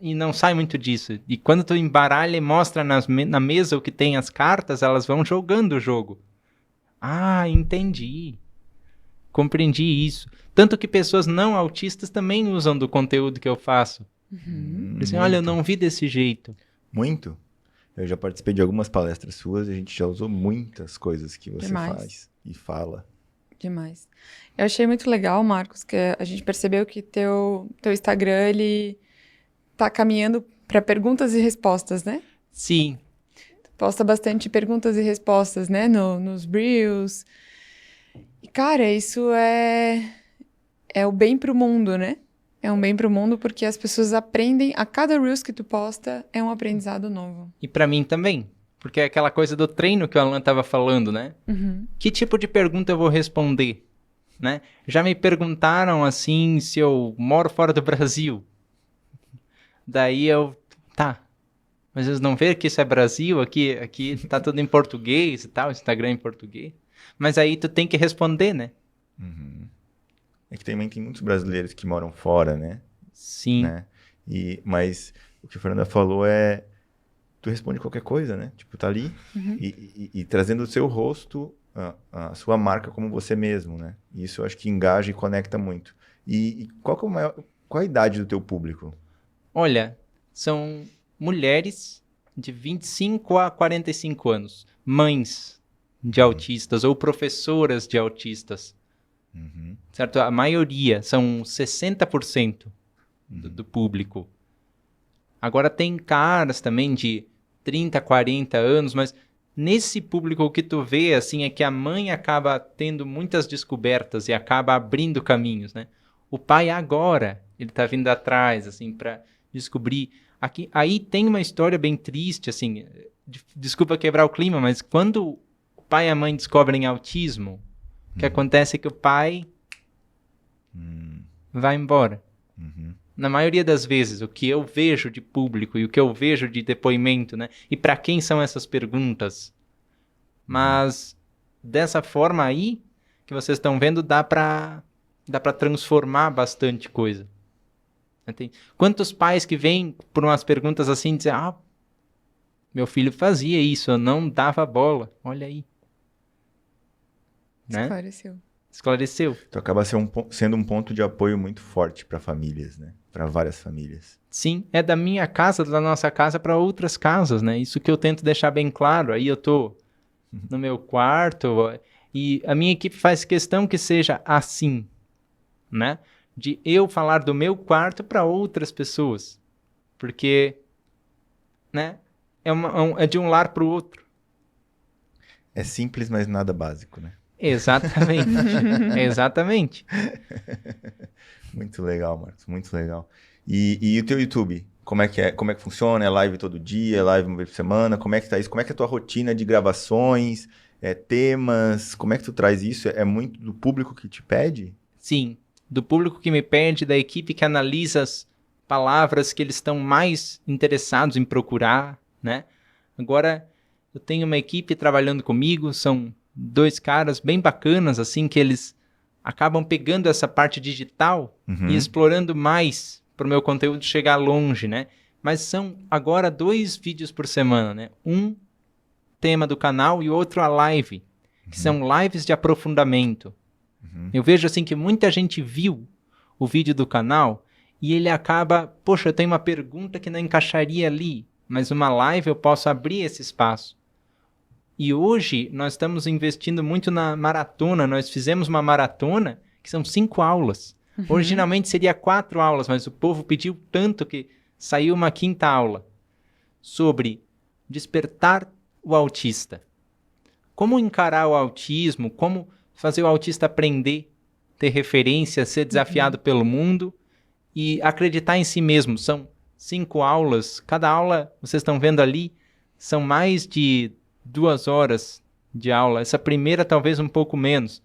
e não sai muito disso. E quando tu embaralha e mostra na mesa o que tem as cartas, elas vão jogando o jogo. Ah, entendi. Compreendi isso. Tanto que pessoas não autistas também usam do conteúdo que eu faço. Dizem, olha, eu não vi desse jeito. Muito. Eu já participei de algumas palestras suas e a gente já usou muitas coisas que você Demais. faz e fala. Demais. Eu achei muito legal, Marcos, que a gente percebeu que teu Instagram, ele tá caminhando para perguntas e respostas, né? Sim. Posta bastante perguntas e respostas, né? Nos Reels. E, cara, isso é o bem pro mundo, né? É um bem pro mundo porque as pessoas aprendem, a cada Reels que tu posta é um aprendizado novo. E pra mim também. Porque é aquela coisa do treino que o Alan tava falando, né? Que tipo de pergunta eu vou responder? Né? Já me perguntaram, assim, se eu moro fora do Brasil. Daí tá, mas eles não veem que isso é Brasil, aqui tá tudo em português e tal, Instagram em português. Mas aí tu tem que responder, né? É que também tem muitos brasileiros que moram fora, né? Sim. Né? Mas o que a Fernanda falou é... Tu responde qualquer coisa, né? Tipo, tá ali e trazendo o seu rosto, a sua marca como você mesmo, né? E isso eu acho que engaja e conecta muito. E qual que é qual a idade do teu público? Olha, são mulheres de 25 a 45 anos. Mães de autistas ou professoras de autistas. Certo? A maioria, são 60% do público. Agora tem caras também de 30, 40 anos, mas nesse público o que tu vê, assim, é que a mãe acaba tendo muitas descobertas e acaba abrindo caminhos, né? O pai agora, ele tá vindo atrás, assim, para descobrir. Aí tem uma história bem triste, assim, desculpa quebrar o clima, mas quando o pai e a mãe descobrem autismo, o que acontece é que o pai vai embora. Na maioria das vezes, o que eu vejo de público e o que eu vejo de depoimento, né? E para quem são essas perguntas? Mas dessa forma aí, que vocês estão vendo, dá para transformar bastante coisa. Tem quantos pais que vêm por umas perguntas assim, dizem, meu filho fazia isso, eu não dava bola. Olha aí. Né? Esclareceu. Então acaba sendo um ponto de apoio muito forte para famílias, né? Para várias famílias. Sim, é da minha casa, da nossa casa para outras casas, né? Isso que eu tento deixar bem claro. Aí eu tô no meu quarto e a minha equipe faz questão que seja assim, né? De eu falar do meu quarto para outras pessoas. Porque, né? É de um lar para o outro. É simples, mas nada básico, né? Exatamente. Exatamente. Muito legal, Marcos. Muito legal. E o teu YouTube? Como é que funciona? É live todo dia? É live uma vez por semana? Como é que tá isso? Como é que é a tua rotina de gravações? Temas? Como é que tu traz isso? É muito do público que te pede? Sim. Do público que me pede, da equipe que analisa as palavras que eles estão mais interessados em procurar, né? Agora, eu tenho uma equipe trabalhando comigo, são 2 caras bem bacanas, assim, que eles acabam pegando essa parte digital e explorando mais para o meu conteúdo chegar longe, né? Mas são agora 2 vídeos por semana, né? Um tema do canal e outro a live, que são lives de aprofundamento. Eu vejo, assim, que muita gente viu o vídeo do canal e ele acaba, poxa, eu tenho uma pergunta que não encaixaria ali, mas uma live eu posso abrir esse espaço. E hoje nós estamos investindo muito na maratona. Nós fizemos uma maratona que são 5 aulas. Originalmente seria 4 aulas, mas o povo pediu tanto que saiu uma 5ª aula sobre despertar o autista. Como encarar o autismo, como fazer o autista aprender, ter referência, ser desafiado pelo mundo e acreditar em si mesmo. São 5 aulas. Cada aula, vocês estão vendo ali, são mais de 2 horas de aula. Essa primeira talvez um pouco menos.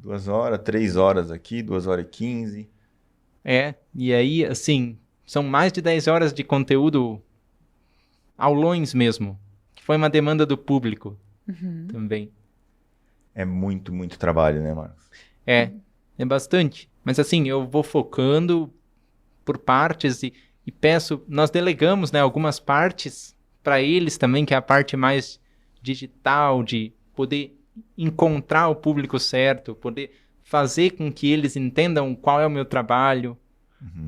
2 horas, 3 horas aqui, 2 horas e 15. E aí, assim, são mais de 10 horas de conteúdo, aulões mesmo, que foi uma demanda do público também. É muito, muito trabalho, né, Marcos? É bastante. Mas assim, eu vou focando por partes e peço, nós delegamos, né, algumas partes para eles também, que é a parte mais digital, de poder encontrar o público certo, poder fazer com que eles entendam qual é o meu trabalho,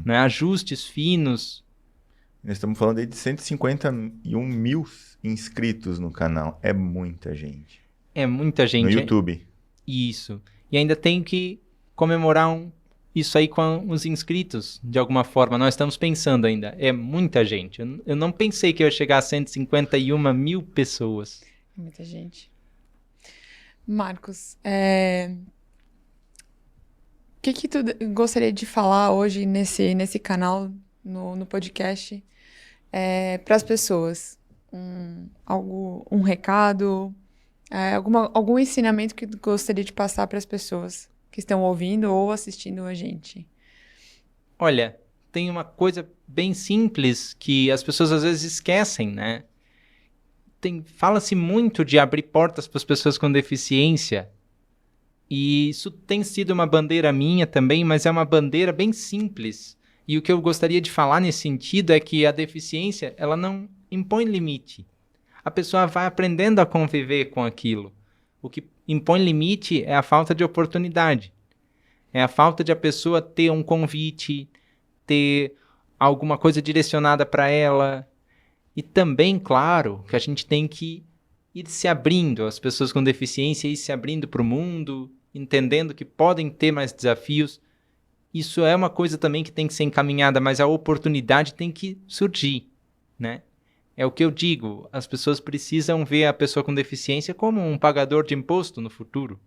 né, ajustes finos. Nós estamos falando aí de 151 mil inscritos no canal. É muita gente. É muita gente. No YouTube. Isso. E ainda tenho que comemorar isso aí com os inscritos, de alguma forma. Nós estamos pensando ainda. É muita gente. Eu não pensei que eu ia chegar a 151 mil pessoas. Muita gente. Marcos, o que tu gostaria de falar hoje nesse canal, no podcast, para as pessoas? Um recado, algum ensinamento que tu gostaria de passar para as pessoas que estão ouvindo ou assistindo a gente? Olha, tem uma coisa bem simples que as pessoas às vezes esquecem, né? Fala-se muito de abrir portas para as pessoas com deficiência. E isso tem sido uma bandeira minha também, mas é uma bandeira bem simples. E o que eu gostaria de falar nesse sentido é que a deficiência, ela não impõe limite. A pessoa vai aprendendo a conviver com aquilo. O que impõe limite é a falta de oportunidade. É a falta de a pessoa ter um convite, ter alguma coisa direcionada para ela. E também, claro, que a gente tem que ir se abrindo, as pessoas com deficiência ir se abrindo para o mundo, entendendo que podem ter mais desafios. Isso é uma coisa também que tem que ser encaminhada, mas a oportunidade tem que surgir, né? É o que eu digo, as pessoas precisam ver a pessoa com deficiência como um pagador de imposto no futuro.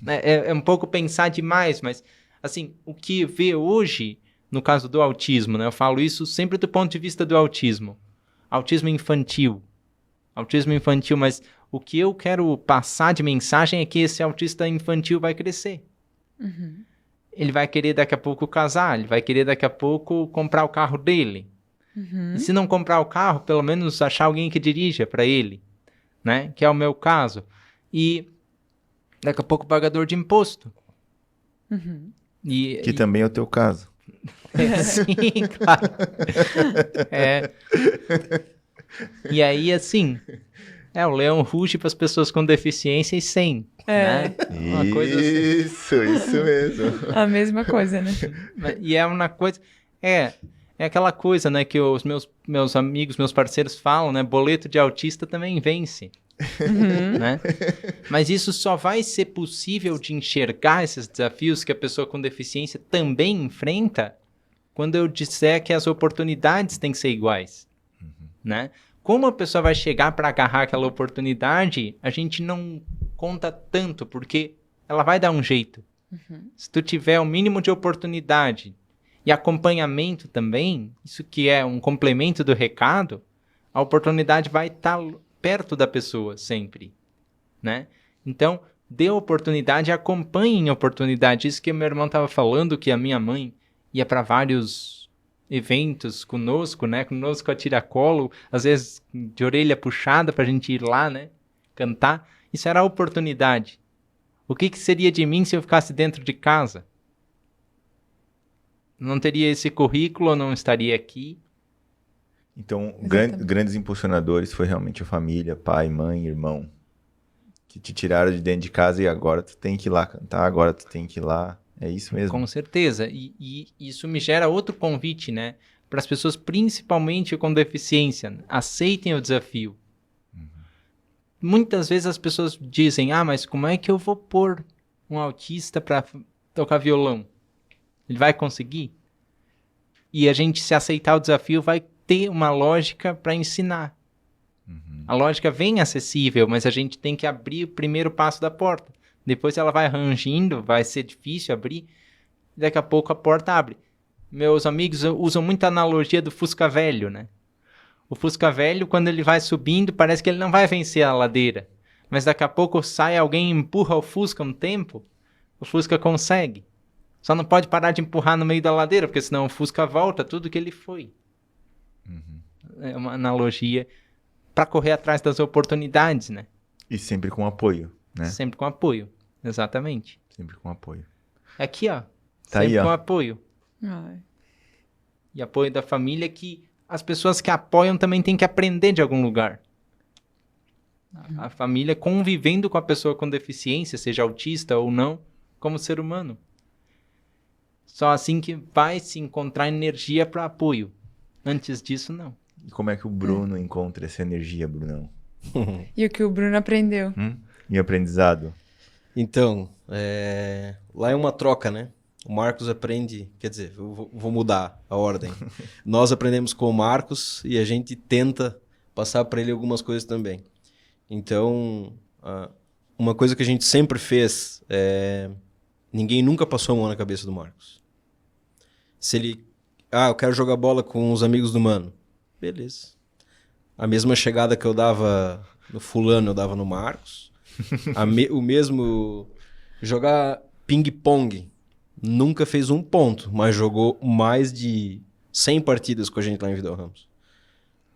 É um pouco pensar demais, mas assim, o que vê hoje, no caso do autismo, né? Eu falo isso sempre do ponto de vista do autismo. Autismo infantil, mas o que eu quero passar de mensagem é que esse autista infantil vai crescer. Uhum. Ele vai querer daqui a pouco casar, ele vai querer daqui a pouco comprar o carro dele. Uhum. E se não comprar o carro, pelo menos achar alguém que dirija para ele, né? Que é o meu caso. E daqui a pouco pagador de imposto. Uhum. Que também é o teu caso. Sim, claro. E aí, assim, o leão ruge para as pessoas com deficiência e sem, né? Uma coisa assim. Isso mesmo. A mesma coisa, né? E é uma coisa... É aquela coisa, né, que os meus amigos, meus parceiros falam, né? Boleto de autista também vence. Uhum. Né? Mas isso só vai ser possível de enxergar esses desafios que a pessoa com deficiência também enfrenta quando eu disser que as oportunidades têm que ser iguais. Né? Como a pessoa vai chegar para agarrar aquela oportunidade, a gente não conta tanto, porque ela vai dar um jeito. Se tu tiver o mínimo de oportunidade e acompanhamento também, isso que é um complemento do recado, a oportunidade vai estar perto da pessoa sempre, né? Então, dê oportunidade, acompanhe em oportunidade. Isso que meu irmão estava falando, que a minha mãe ia para vários eventos conosco, né? Conosco a tiracolo, às vezes de orelha puxada para a gente ir lá, né? Cantar. Isso era a oportunidade. O que seria de mim se eu ficasse dentro de casa? Não teria esse currículo, eu não estaria aqui. Então, grandes impulsionadores foi realmente a família, pai, mãe, irmão, que te tiraram de dentro de casa e agora tu tem que ir lá cantar, agora tu tem que ir lá. É isso mesmo? Com certeza. E isso me gera outro convite, né? Para as pessoas, principalmente com deficiência, aceitem o desafio. Muitas vezes as pessoas dizem, mas como é que eu vou pôr um autista para tocar violão? Ele vai conseguir? E a gente, se aceitar o desafio, vai ter uma lógica para ensinar. A lógica vem acessível, mas a gente tem que abrir o primeiro passo da porta. Depois ela vai rangindo, vai ser difícil abrir. Daqui a pouco a porta abre. Meus amigos usam muita analogia do Fusca velho, né? O Fusca velho, quando ele vai subindo, parece que ele não vai vencer a ladeira. Mas daqui a pouco sai alguém e empurra o Fusca um tempo, o Fusca consegue. Só não pode parar de empurrar no meio da ladeira, porque senão o Fusca volta tudo que ele foi. É uma analogia para correr atrás das oportunidades, né? E sempre com apoio, né? Sempre com apoio, exatamente. Sempre com apoio. Aqui, ó, Tá sempre aí, ó. com apoio. Ai. E apoio da família que as pessoas que apoiam também têm que aprender de algum lugar. A família convivendo com a pessoa com deficiência, seja autista ou não, como ser humano. Só assim que vai se encontrar energia para apoio. Antes disso, não. E como é que o Bruno encontra essa energia, Brunão? E o que o Bruno aprendeu? Em aprendizado? Então, lá é uma troca, né? O Marcos aprende, quer dizer, eu vou mudar a ordem. Nós aprendemos com o Marcos e a gente tenta passar para ele algumas coisas também. Então, uma coisa que a gente sempre fez ninguém nunca passou a mão na cabeça do Marcos. Se ele, eu quero jogar bola com os amigos do mano. Beleza. A mesma chegada que eu dava no fulano, eu dava no Marcos. O mesmo jogar ping-pong. Nunca fez um ponto, mas jogou mais de 100 partidas com a gente lá em Vidal Ramos.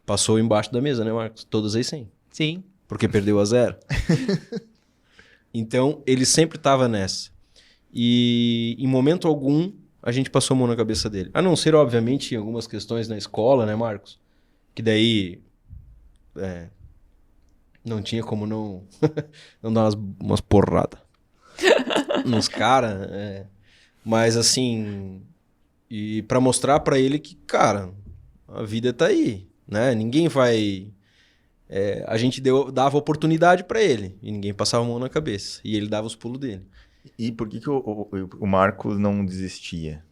Passou embaixo da mesa, né, Marcos? Todas as 100. Sim. Porque perdeu a 0. Então, ele sempre estava nessa. E em momento algum, a gente passou a mão na cabeça dele. A não ser, obviamente, em algumas questões na escola, né, Marcos? Que daí não tinha como não dar umas porradas nos caras. Mas assim, e para mostrar para ele que, cara, a vida tá aí, né? Ninguém vai... a gente dava oportunidade para ele e ninguém passava a mão na cabeça. E ele dava os pulos dele. E por que o Marcos não desistia?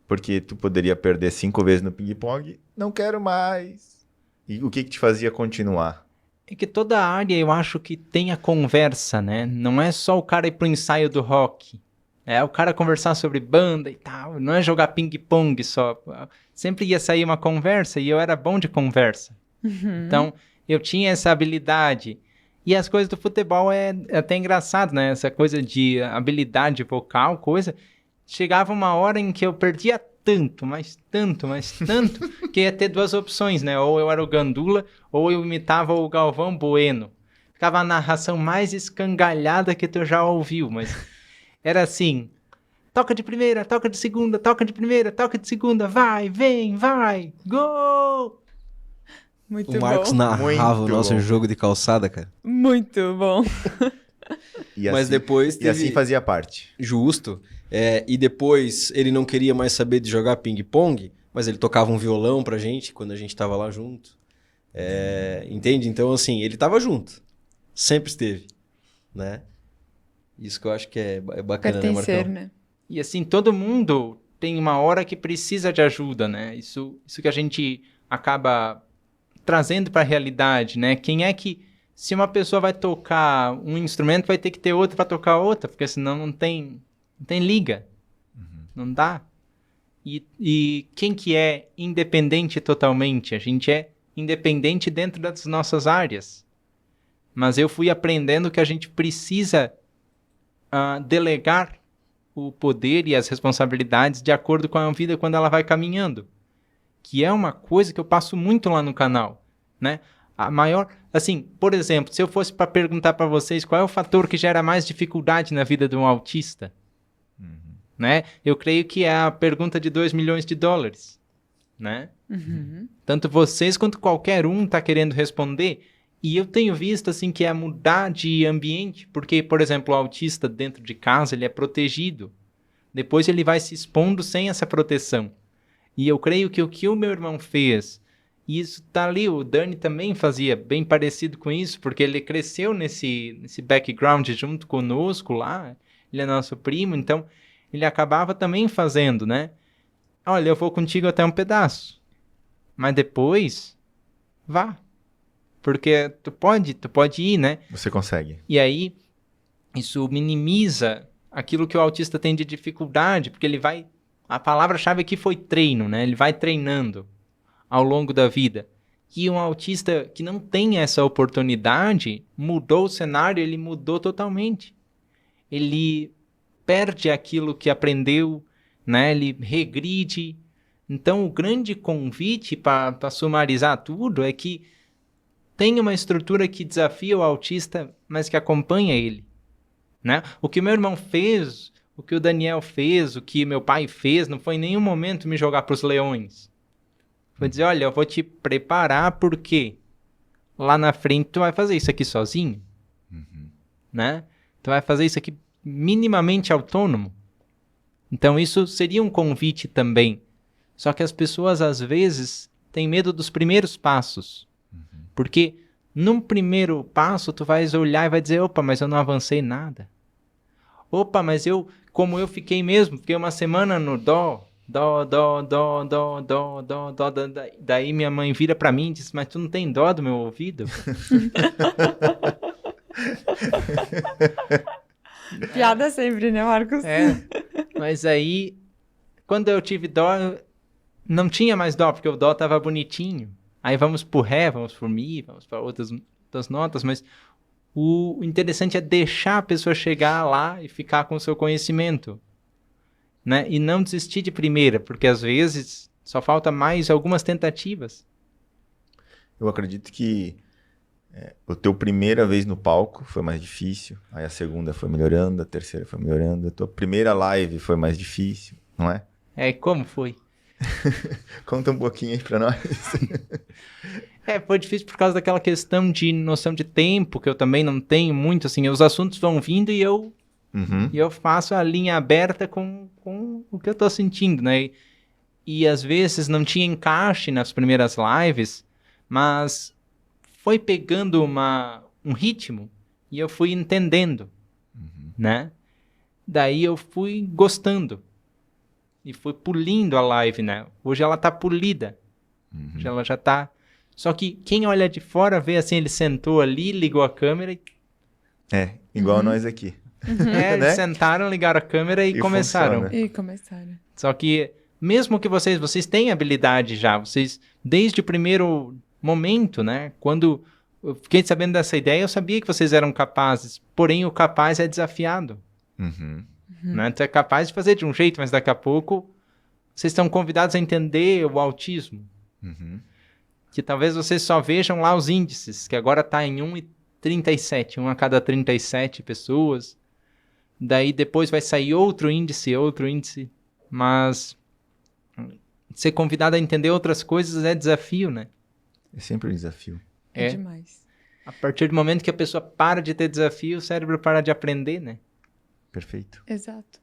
Porque tu poderia perder 5 vezes no ping-pong, não quero mais. E o que te fazia continuar? É que toda área eu acho que tem a conversa, né? Não é só o cara ir pro ensaio do rock. É o cara conversar sobre banda e tal. Não é jogar ping-pong só. Sempre ia sair uma conversa e eu era bom de conversa. Então, eu tinha essa habilidade. E as coisas do futebol é até engraçado, né? Essa coisa de habilidade vocal, coisa. Chegava uma hora em que eu perdia tanto, mas tanto, que ia ter 2 opções, né? Ou eu era o Gandula, ou eu imitava o Galvão Bueno. Ficava a narração mais escangalhada que tu já ouviu, mas era assim: toca de primeira, toca de segunda, toca de primeira, toca de segunda, vai, vem, vai, gol! Muito O Marcos bom. narrava Muito o nosso bom. jogo de calçada, cara. Muito bom. E Mas assim, depois e teve... assim fazia parte. Justo. E depois ele não queria mais saber de jogar ping-pong, mas ele tocava um violão pra gente quando a gente tava lá junto. Entende? Então, assim, ele tava junto. Sempre esteve, né? Isso que eu acho que é bacana, né, Pertencer, Marcão? né? E assim, todo mundo tem uma hora que precisa de ajuda, né? Isso que a gente acaba trazendo para a realidade, né? Quem é que, se uma pessoa vai tocar um instrumento, vai ter que ter outro para tocar outra, porque senão não tem liga. Não dá. E quem que é independente totalmente? A gente é independente dentro das nossas áreas. Mas eu fui aprendendo que a gente precisa delegar o poder e as responsabilidades de acordo com a vida quando ela vai caminhando. Que é uma coisa que eu passo muito lá no canal, né? A maior... Assim, por exemplo, se eu fosse para perguntar para vocês qual é o fator que gera mais dificuldade na vida de um autista, né? Eu creio que é a pergunta de $2 milhões, né? Tanto vocês quanto qualquer um está querendo responder. E eu tenho visto assim que é mudar de ambiente, porque, por exemplo, o autista dentro de casa, ele é protegido. Depois ele vai se expondo sem essa proteção. E eu creio que o que o meu irmão fez, e isso tá ali, o Dani também fazia bem parecido com isso, porque ele cresceu nesse background junto conosco lá, ele é nosso primo, então ele acabava também fazendo, né? Olha, eu vou contigo até um pedaço, mas depois, vá. Porque tu pode ir, né? Você consegue. E aí, isso minimiza aquilo que o autista tem de dificuldade, porque ele vai... A palavra-chave aqui foi treino, né? Ele vai treinando ao longo da vida. E um autista que não tem essa oportunidade, mudou o cenário, ele mudou totalmente. Ele perde aquilo que aprendeu, né? Ele regride. Então, o grande convite para sumarizar tudo é que tenha uma estrutura que desafia o autista, mas que acompanha ele, né? O que meu irmão fez, o que o Daniel fez, o que meu pai fez, não foi em nenhum momento me jogar pros leões. Foi dizer, olha, eu vou te preparar porque lá na frente tu vai fazer isso aqui sozinho, né? Tu vai fazer isso aqui minimamente autônomo. Então isso seria um convite também. Só que as pessoas às vezes têm medo dos primeiros passos. Porque num primeiro passo tu vais olhar e vai dizer, opa, mas eu não avancei nada. Opa, mas como eu fiquei mesmo, fiquei uma semana no dó. Daí minha mãe vira pra mim e diz, mas tu não tem dó do meu ouvido? Piada sempre, né, Marcos? Mas aí, quando eu tive dó, não tinha mais dó, porque o dó tava bonitinho. Aí vamos pro ré, vamos pro mi, vamos para outras notas, mas o interessante é deixar a pessoa chegar lá e ficar com o seu conhecimento, né? E não desistir de primeira, porque às vezes só falta mais algumas tentativas. Eu acredito que o teu primeira vez no palco foi mais difícil, aí a segunda foi melhorando, a terceira foi melhorando, a tua primeira live foi mais difícil, não é? E como foi? Conta um pouquinho aí pra nós. Foi difícil por causa daquela questão de noção de tempo, que eu também não tenho muito, assim, os assuntos vão vindo e eu faço a linha aberta com o que eu tô sentindo, né? E às vezes não tinha encaixe nas primeiras lives, mas foi pegando um ritmo e eu fui entendendo, né? Daí eu fui gostando. E foi polindo a live, né? Hoje ela tá polida. Hoje ela já tá... Só que quem olha de fora vê assim, ele sentou ali, ligou a câmera e... Igual nós aqui. Eles sentaram, ligaram a câmera e começaram. Funciona. E começaram. Só que, mesmo que vocês têm habilidade já, vocês, desde o primeiro momento, né? Quando eu fiquei sabendo dessa ideia, eu sabia que vocês eram capazes. Porém, o capaz é desafiado. Né? Tu é capaz de fazer de um jeito, mas daqui a pouco vocês estão convidados a entender o autismo. Que talvez vocês só vejam lá os índices, que agora está em 1,37, 1 a cada 37 pessoas. Daí depois vai sair outro índice, mas ser convidado a entender outras coisas é desafio, né? É sempre um desafio. É demais. A partir do momento que a pessoa para de ter desafio, o cérebro para de aprender, né? Perfeito. Exato.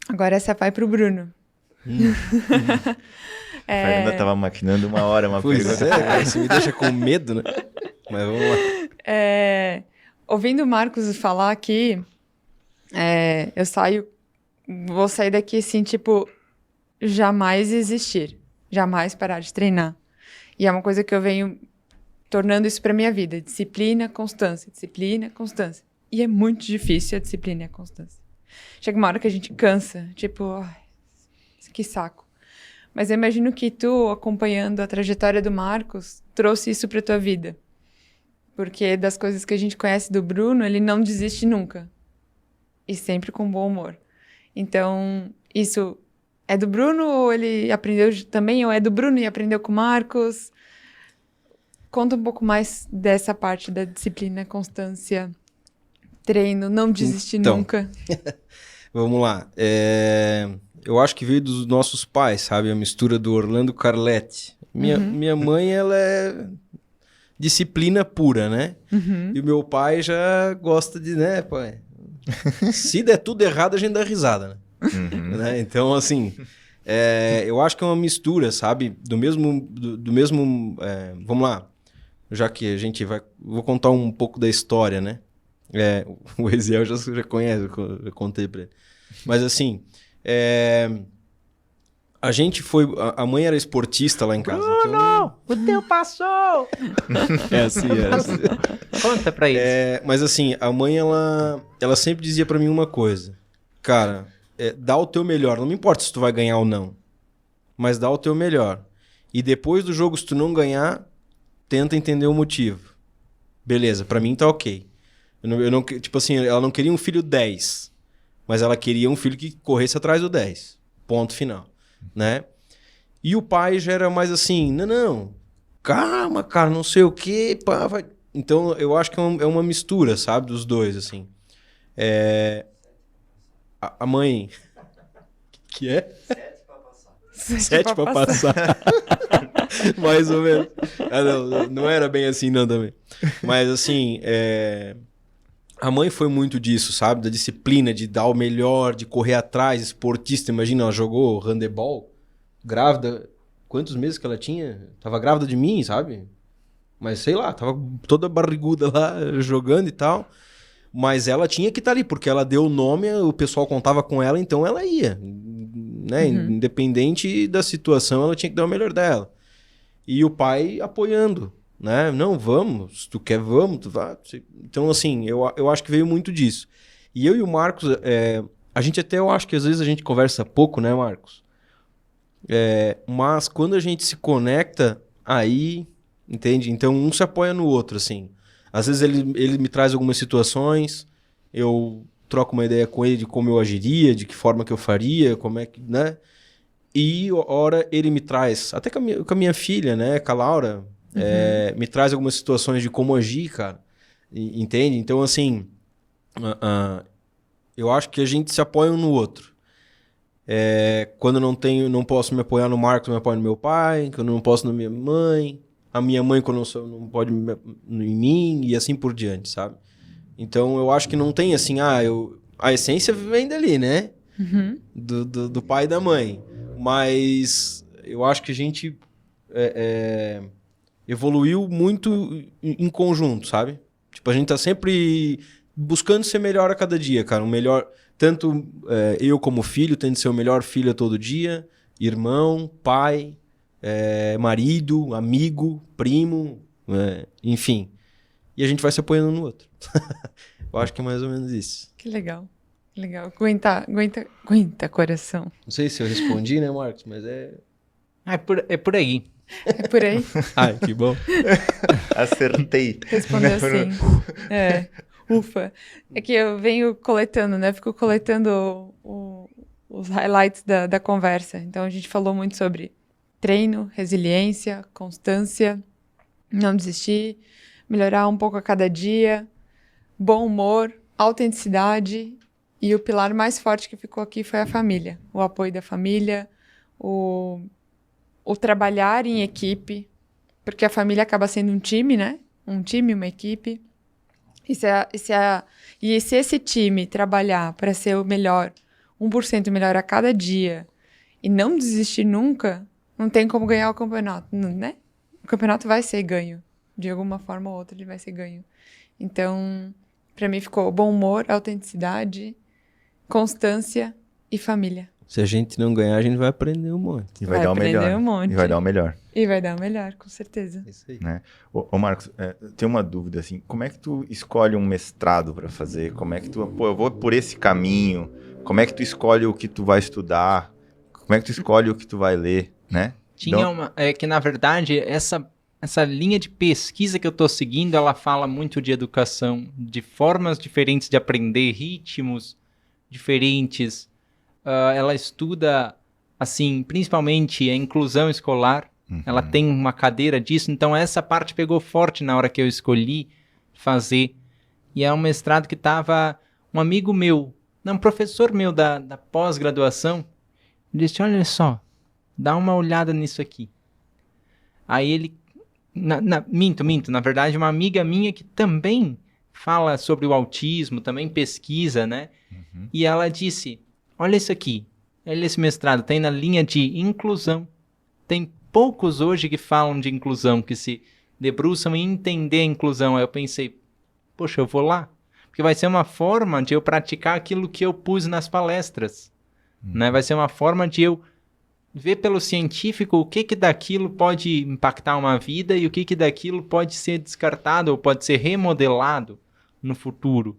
Agora essa vai pro Bruno. A Fernanda tava maquinando uma hora uma pergunta. Você me deixa com medo, né? Mas vamos lá. Ouvindo o Marcos falar aqui, vou sair daqui assim, tipo, jamais existir. Jamais parar de treinar. E é uma coisa que eu venho tornando isso pra minha vida. Disciplina, constância. Disciplina, constância. E é muito difícil a disciplina e a constância. Chega uma hora que a gente cansa. Tipo, ai, que saco. Mas eu imagino que tu, acompanhando a trajetória do Marcos, trouxe isso pra tua vida. Porque das coisas que a gente conhece do Bruno, ele não desiste nunca. E sempre com bom humor. Então, isso é do Bruno ou ele aprendeu também? Ou é do Bruno e aprendeu com o Marcos? Conta um pouco mais dessa parte da disciplina, constância, treino, não desistir nunca. Vamos lá. Eu acho que veio dos nossos pais, sabe? A mistura do Orlando Carletti. Minha mãe, ela é disciplina pura, né? E o meu pai já gosta de, né, pai? Se der tudo errado, a gente dá risada, né? Então, assim, eu acho que é uma mistura, sabe? Do mesmo vamos lá. Já que a gente vou contar um pouco da história, né? O Eziel já conhece, eu contei pra ele. Mas assim, a gente foi... A mãe era esportista lá em casa. Bruno, então... o teu passou! É assim. Conta pra eles. Mas assim, a mãe, ela sempre dizia pra mim uma coisa. Cara, dá o teu melhor. Não me importa se tu vai ganhar ou não. Mas dá o teu melhor. E depois do jogo, se tu não ganhar, tenta entender o motivo. Beleza, pra mim tá ok. Eu não, tipo assim, ela não queria um filho 10. Mas ela queria um filho que corresse atrás do 10. Ponto final. Né? E o pai já era mais assim, não, calma, cara, não sei o quê, pá, vai. Então eu acho que é uma mistura, sabe, dos dois, assim. A mãe... Que é? 7 pra pra passar. Mais ou menos. Não era bem assim não também. Mas assim, a mãe foi muito disso, sabe? Da disciplina, de dar o melhor, de correr atrás, esportista. Imagina, ela jogou handebol, grávida. Quantos meses que ela tinha? Tava grávida de mim, sabe? Mas sei lá, tava toda barriguda lá, jogando e tal. Mas ela tinha que estar ali, porque ela deu o nome, o pessoal contava com ela, então ela ia. Né? Independente da situação, ela tinha que dar o melhor dela. E o pai apoiando, né? Não, vamos, se tu quer, vamos, tu vai. Então, assim, eu acho que veio muito disso. E eu e o Marcos, a gente até, eu acho que às vezes a gente conversa pouco, né, Marcos? Mas quando a gente se conecta, aí, entende? Então, um se apoia no outro, assim. Às vezes ele me traz algumas situações, eu troco uma ideia com ele de como eu agiria, de que forma que eu faria, como é que, né? E ora ele me traz, até com a minha filha, né, com a Laura, me traz algumas situações de como agir, cara. Entende? Então, assim, eu acho que a gente se apoia um no outro. Quando eu não posso me apoiar no Marcos, eu me apoio no meu pai, quando eu não posso na minha mãe, a minha mãe quando não pode em mim, e assim por diante, sabe? Então, eu acho que não tem assim, a essência vem dali, né? Do pai e da mãe. Mas eu acho que a gente evoluiu muito em conjunto, sabe? Tipo, a gente tá sempre buscando ser melhor a cada dia, cara. Tanto eu como filho, tendo que ser o melhor filho a todo dia, irmão, pai, marido, amigo, primo, enfim. E a gente vai se apoiando um no outro. Eu acho que é mais ou menos isso. Que legal. Legal. Aguenta, coração. Não sei se eu respondi, né, Marcos? Mas É por aí. É por aí. Ai, que bom. Acertei. Respondeu assim. Ufa. É que eu venho coletando, né? Fico coletando os highlights da conversa. Então, a gente falou muito sobre treino, resiliência, constância, não desistir, melhorar um pouco a cada dia, bom humor, autenticidade. E o pilar mais forte que ficou aqui foi a família. O apoio da família, o trabalhar em equipe, porque a família acaba sendo um time, né? Um time, uma equipe. E se esse time trabalhar para ser o melhor, 1% melhor a cada dia, e não desistir nunca, não tem como ganhar o campeonato, né? O campeonato vai ser ganho. De alguma forma ou outra ele vai ser ganho. Então, para mim ficou bom humor, autenticidade, constância e família. Se a gente não ganhar, a gente vai aprender um monte. E vai dar o melhor. aprender um monte. E vai dar o melhor. E vai dar o melhor, com certeza. Isso aí. Né? Ô Marcos, tem uma dúvida assim, como é que tu escolhe um mestrado para fazer? Como é que tu, eu vou por esse caminho? Como é que tu escolhe o que tu vai estudar? Como é que tu escolhe o que tu vai ler, né? Tinha que na verdade essa linha de pesquisa que eu estou seguindo, ela fala muito de educação, de formas diferentes de aprender, ritmos diferentes. Ela estuda, assim, principalmente a inclusão escolar. Ela tem uma cadeira disso, então essa parte pegou forte na hora que eu escolhi fazer. E é um mestrado que estava um amigo meu, um professor meu da pós-graduação, disse, olha só, dá uma olhada nisso aqui. Aí ele, minto, na verdade uma amiga minha que também fala sobre o autismo, também pesquisa, né? E ela disse, olha isso aqui, olha esse mestrado, tem na linha de inclusão. Tem poucos hoje que falam de inclusão, que se debruçam em entender a inclusão. Aí eu pensei, poxa, eu vou lá. Porque vai ser uma forma de eu praticar aquilo que eu pus nas palestras. Né? Vai ser uma forma de eu ver pelo científico o que daquilo pode impactar uma vida e o que daquilo pode ser descartado ou pode ser remodelado no futuro.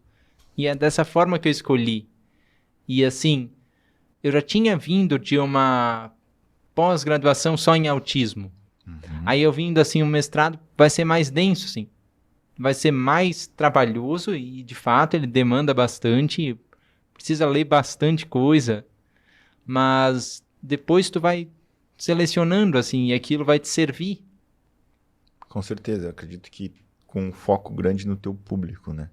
E é dessa forma que eu escolhi. E assim, eu já tinha vindo de uma pós-graduação só em autismo. Aí eu vindo assim, um mestrado vai ser mais denso, assim. Vai ser mais trabalhoso e, de fato, ele demanda bastante. Precisa ler bastante coisa. Mas depois tu vai selecionando, assim, e aquilo vai te servir. Com certeza, eu acredito que com um foco grande no teu público, né?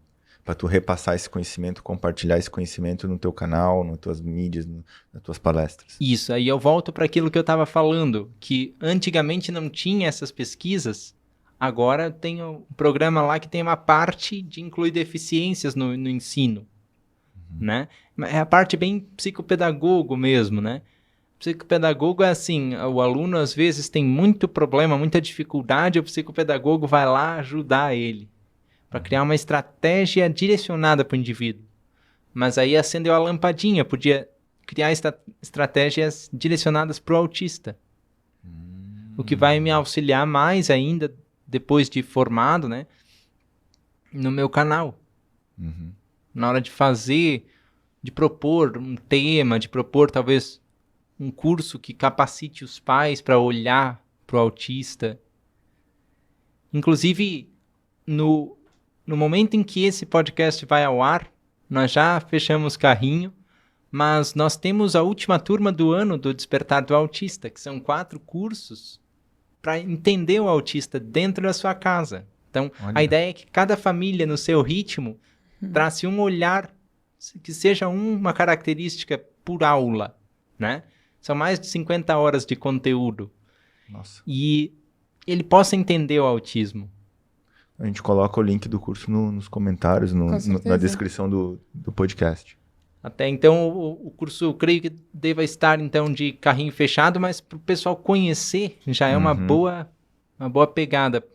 Para tu repassar esse conhecimento, compartilhar esse conhecimento no teu canal, nas tuas mídias, nas tuas palestras. Isso, aí eu volto para aquilo que eu estava falando, que antigamente não tinha essas pesquisas, agora tem um programa lá que tem uma parte de incluir deficiências no ensino, né? É a parte bem psicopedagogo mesmo, né? Psicopedagogo é assim, o aluno às vezes tem muito problema, muita dificuldade, o psicopedagogo vai lá ajudar ele, para criar uma estratégia direcionada para o indivíduo. Mas aí acendeu a lampadinha, podia criar estratégias direcionadas para o autista. O que vai me auxiliar mais ainda, depois de formado, né, no meu canal. Na hora de fazer, de propor um tema, de propor talvez um curso que capacite os pais para olhar para o autista. Inclusive, no momento em que esse podcast vai ao ar, nós já fechamos carrinho, mas nós temos a última turma do ano do Despertar do Autista, que são 4 cursos para entender o autista dentro da sua casa. Então, a ideia é que cada família, no seu ritmo, trace um olhar que seja uma característica por aula, né? São mais de 50 horas de conteúdo. Nossa. E ele possa entender o autismo. A gente coloca o link do curso nos comentários, na descrição do podcast. Até então, o curso, creio que deva estar, então, de carrinho fechado, mas para o pessoal conhecer, já é uma boa pegada.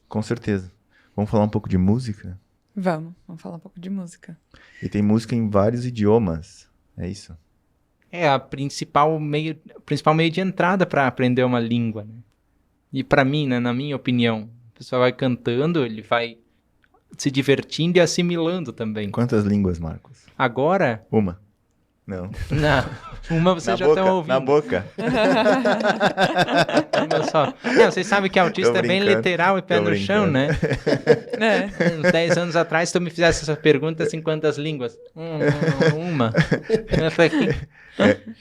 Com certeza. Vamos falar um pouco de música? Vamos falar um pouco de música. E tem música em vários idiomas, é isso? É o principal meio de entrada para aprender uma língua, né? E para mim, né, na minha opinião, o pessoal vai cantando, ele vai se divertindo e assimilando também. Quantas línguas, Marcos? Agora... Uma? Não. Não, uma vocês já estão ouvindo. Na boca. Uma só. Não, vocês sabem que autista é bem literal e pé no chão, né? Uns 10 anos atrás, se tu me fizesse essa pergunta, assim, quantas línguas? Uma.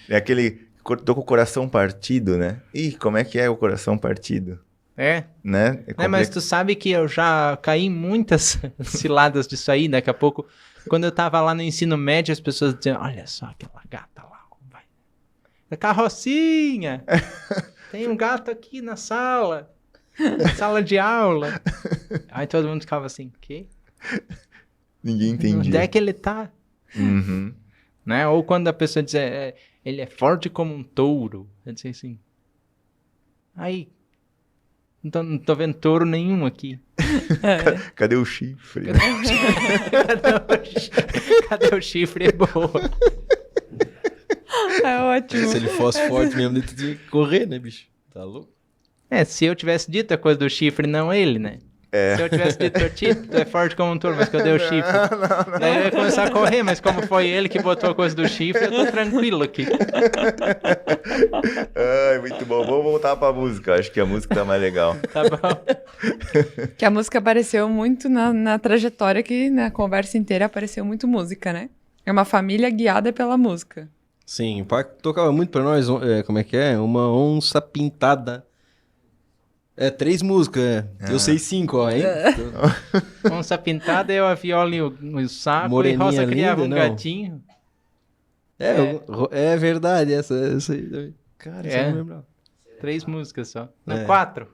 É aquele... Tô com o coração partido, né? Ih, como é que é o coração partido? É? Né? Mas tu sabe que eu já caí em muitas ciladas disso aí. Daqui a pouco, quando eu tava lá no ensino médio, as pessoas diziam, olha só aquela gata lá. Vai. Carrocinha! Tem um gato aqui na sala de aula. Aí todo mundo ficava assim, quê? Ninguém entendia. Onde é que ele tá? Né? Ou quando a pessoa diz, ele é forte como um touro. Eu disse assim, aí... Não tô vendo touro nenhum aqui. Cadê o chifre? Cadê o chifre? É boa. É ótimo. Se ele fosse forte mesmo, ele tinha que correr, né, bicho? Tá louco? Se eu tivesse dito a coisa do chifre, não ele, né? Se eu tivesse dito, Tito é forte como um touro, mas cadê o chifre? Não. Daí eu ia começar a correr, mas como foi ele que botou a coisa do chifre, eu tô tranquilo aqui. Ai, muito bom. Vamos voltar pra música. Acho que a música tá mais legal. Tá bom. Que a música apareceu muito na trajetória, que na conversa inteira apareceu muito música, né? É uma família guiada pela música. Sim, o pai tocava muito pra nós, como é que é? Uma onça pintada. 3 músicas, Eu sei 5, ó, hein? Onça pintada, eu a viola e o saco, Moreninha e Rosa criava linda, um não. gatinho. É verdade, essa aí também. Cara, isso eu não lembrava. 3 músicas só. Não, 4.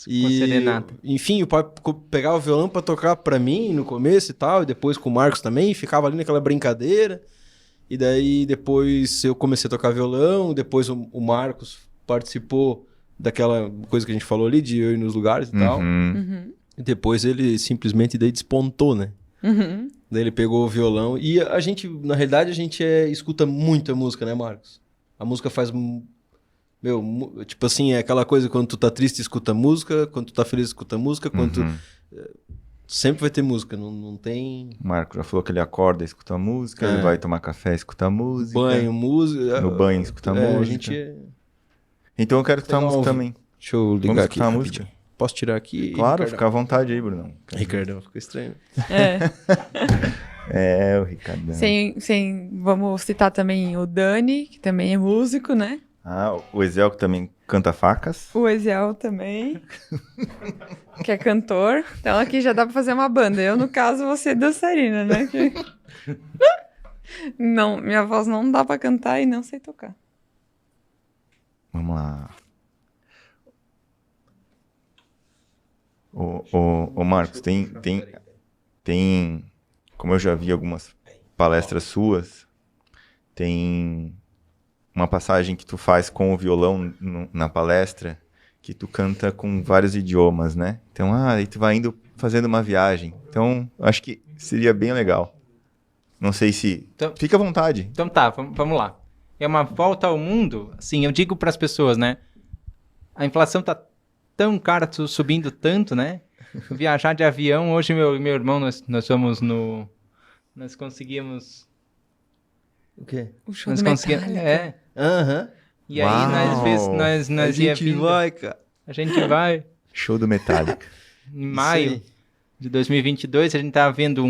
E, serenata. enfim, o pai pegava o violão pra tocar pra mim no começo e tal, e depois com o Marcos também, ficava ali naquela brincadeira. E daí depois eu comecei a tocar violão, depois o Marcos participou daquela coisa que a gente falou ali, de eu ir nos lugares e tal. E depois ele simplesmente daí despontou, né? Daí ele pegou o violão. E a gente, na realidade, a gente escuta muita música, né, Marcos? A música faz... tipo assim, é aquela coisa, quando tu tá triste, escuta música. Quando tu tá feliz, escuta música. Quando tu... Sempre vai ter música, não tem... O Marco já falou que ele acorda e escuta música, ele vai tomar café e escuta música. Banho, música... No banho escuta música. A gente Então eu quero escutar música também. Deixa eu ligar Vamos aqui. escutar a música? Posso tirar aqui? Claro, Ricardão? fica à vontade aí, Brunão. Ricardão, ficou estranho. O Ricardão. Vamos citar também o Dani, que também é músico, né? Ah, o Ezel que também canta facas. O Ezel também, que é cantor. Então aqui já dá pra fazer uma banda. Eu, no caso, vou ser dançarina, né? Não, minha voz não dá pra cantar e não sei tocar. Vamos lá. Ô Marcos, tem, como eu já vi algumas palestras suas, tem uma passagem que tu faz com o violão na palestra, que tu canta com vários idiomas, né? Então, aí tu vai indo fazendo uma viagem. Então, acho que seria bem legal. Não sei se... Então- Fica à vontade. Então tá, vamos lá. É uma volta ao mundo, assim, eu digo para as pessoas, né? A inflação tá tão cara, subindo tanto, né? Viajar de avião, hoje meu irmão, nós fomos no... Nós conseguimos... O quê? O show Nós do conseguimos... Metallica. É. Aham. E aí, Uau! nós A ia gente vindo, vai, cara. a gente vai... Show do Metallica. Em maio Isso aí. de 2022, a gente tá vendo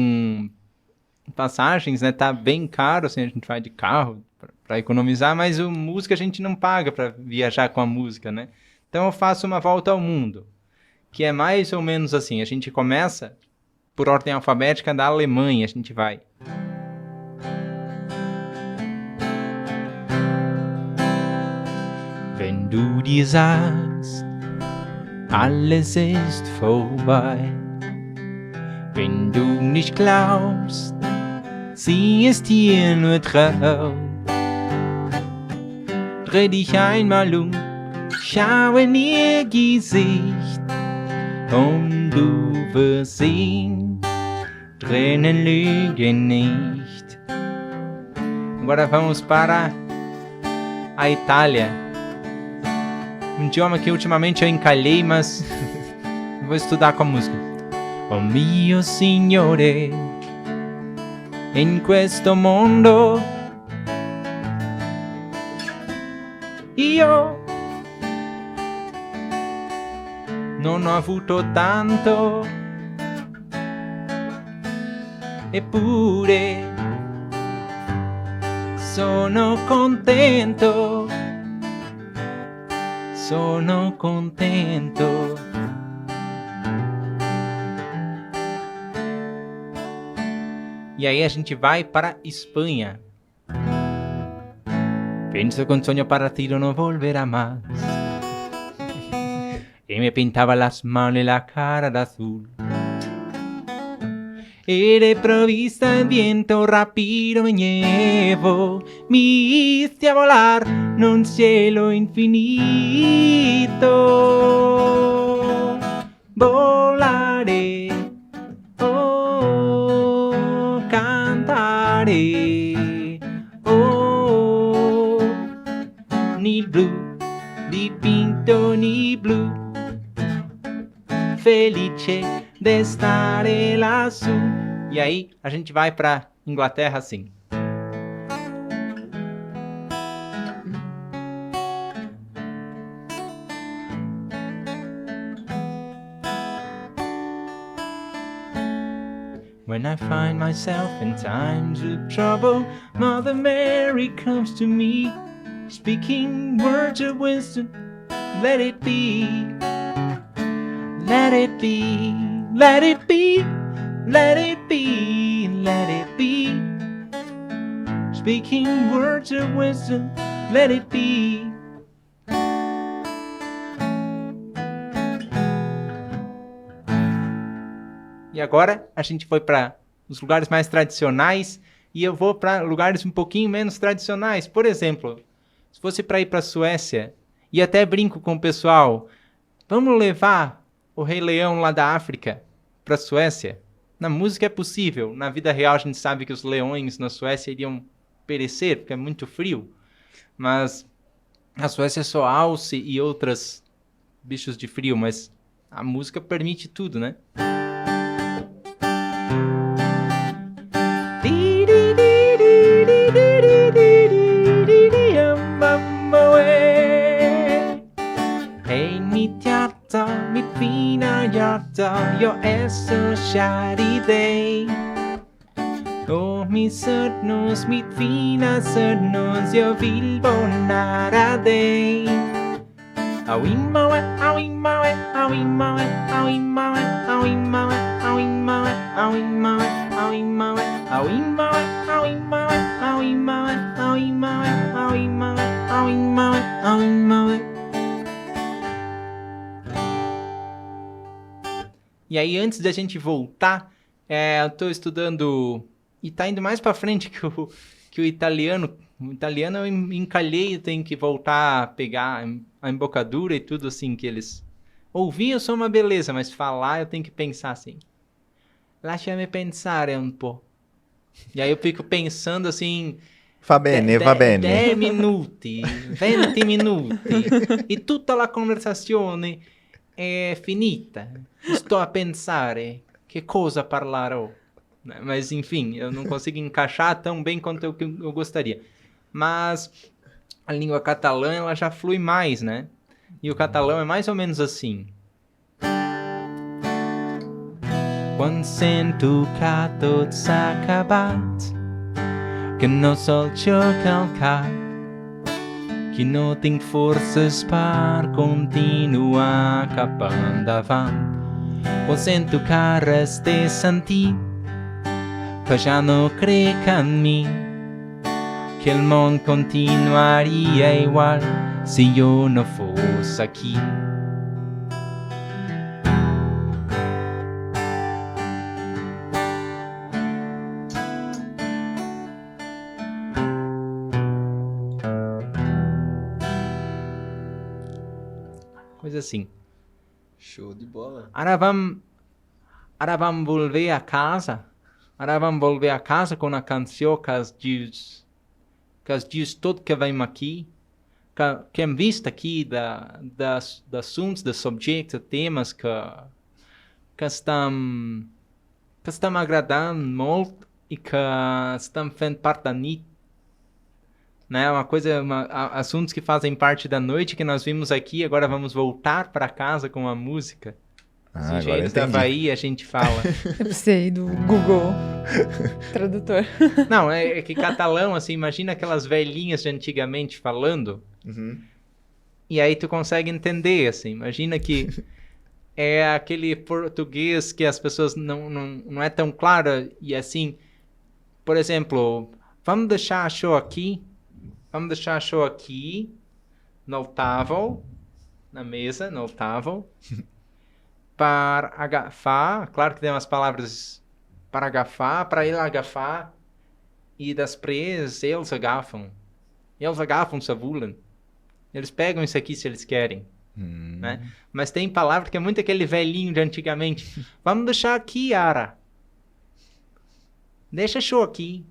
passagens, né? Tá bem caro, assim, a gente vai de carro para economizar, mas o música a gente não paga para viajar com a música, né? Então eu faço uma volta ao mundo, que é mais ou menos assim, a gente começa por ordem alfabética da Alemanha, a gente vai. Wenn du dir sagst, alles ist vorbei. Wenn du nicht glaubst, sie ist hier nur Traum. Dreh dich einmal um, schau in ihr Gesicht und du wirst sehen, Tränen lügen nicht. Agora vamos para a Itália. Um idioma que ultimamente eu encalhei, mas vou estudar com a música. Oh mio Signore, in questo mondo io non ho avuto tanto, eppure sono contento. Sono contento. E aí a gente vai para Espanha. Penso que un sueño parecido no volverá más. Y me pintaba las manos y la cara de azul. E de provvista il viento rapido me llevo, mi hice a volar nun cielo infinito. Volaré, oh, cantaré, oh, ni blu, dipinto ni blu, felice de stare lassù. E aí a gente vai pra Inglaterra assim. When I find myself in times of trouble, Mother Mary comes to me, speaking words of wisdom. Let it be, let it be, let it be, let it be, let it be. Speaking words of wisdom, let it be. E agora a gente foi para os lugares mais tradicionais e eu vou para lugares um pouquinho menos tradicionais. Por exemplo, se fosse para ir para a Suécia, e até brinco com o pessoal, vamos levar o Rei Leão lá da África para a Suécia? Na música é possível, na vida real a gente sabe que os leões na Suécia iriam perecer, porque é muito frio. Mas a Suécia é só alce e outros bichos de frio, mas a música permite tudo, né? Mitt fina hjärta, jag är så kär i dig. Mis sötnos, mitt fina sötnos, jag vill vara nära dig. Auimaue, auimaue, auimaue, auimaue, auimaue, auimaue, auimaue, auimaue, auimaue, auimaue, auimaue, auimaue, auimaue, auimaue, auimaue. E aí, antes da gente voltar, eu tô estudando e tá indo mais pra frente que o italiano. O italiano eu encalhei, eu tenho que voltar a pegar a embocadura e tudo assim que eles... Ouvir eu sou uma beleza, mas falar eu tenho que pensar assim. Lascia-me pensare un po'. E aí eu fico pensando assim... Va bene, va bene. 10 minuti, 20 minuti. E tutta la conversazione è finita. Sto a pensare che cosa parlerò. Mas, enfim, eu não consigo encaixar tão bem quanto eu gostaria. Mas a língua catalã, ela já flui mais, né? E o catalão é mais ou menos assim. Quan sento que tot s'ha acabat, que no sol xoca el cap, que no tinc forces per continuar cap endavant. Quan sento que res té sentit, que ja no crec en mi, que el món continuaria igual si jo no fos aquí. Coisa assim. Show de bola. Ara vam volver a casa. Ara vam volver a casa com a canção que es dius tot que veiem aqui, que hem vist aqui d'assumptes, de subjectes, de temes que estem agradant molt e que estem fent part da nit. Né? Assuntos que fazem parte da noite que nós vimos aqui, agora vamos voltar para casa com a música. Os engenheiros da Havaí, a gente fala. Eu precisei do Google Tradutor. Não, é que catalão, assim, imagina aquelas velhinhas de antigamente falando, e aí tu consegue entender, assim, imagina que é aquele português que as pessoas não é tão claro, e assim, por exemplo, vamos deixar a show aqui no tável, na mesa, no tável, para agafar, claro que tem umas palavras para agafar, para ele agafar, e després eles agafam se volen. Eles pegam isso aqui se eles querem. Né? Mas tem palavra que é muito aquele velhinho de antigamente. Vamos deixar aqui, Ara. Deixa show aqui.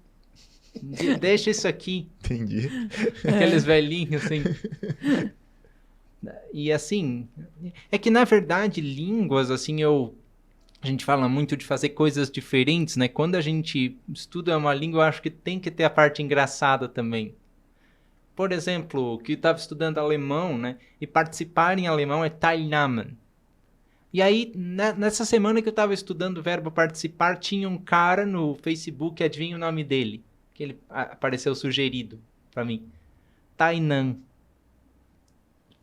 Deixa isso aqui. Entendi. Aqueles velhinhos assim. E assim, é que na verdade línguas, assim, a gente fala muito de fazer coisas diferentes, né? Quando a gente estuda uma língua, eu acho que tem que ter a parte engraçada também. Por exemplo, que eu estava estudando alemão, né? E participar em alemão é teilnehmen. E aí, nessa semana que eu estava estudando o verbo participar, tinha um cara no Facebook, adivinha o nome dele? Que ele apareceu sugerido para mim. Tainan.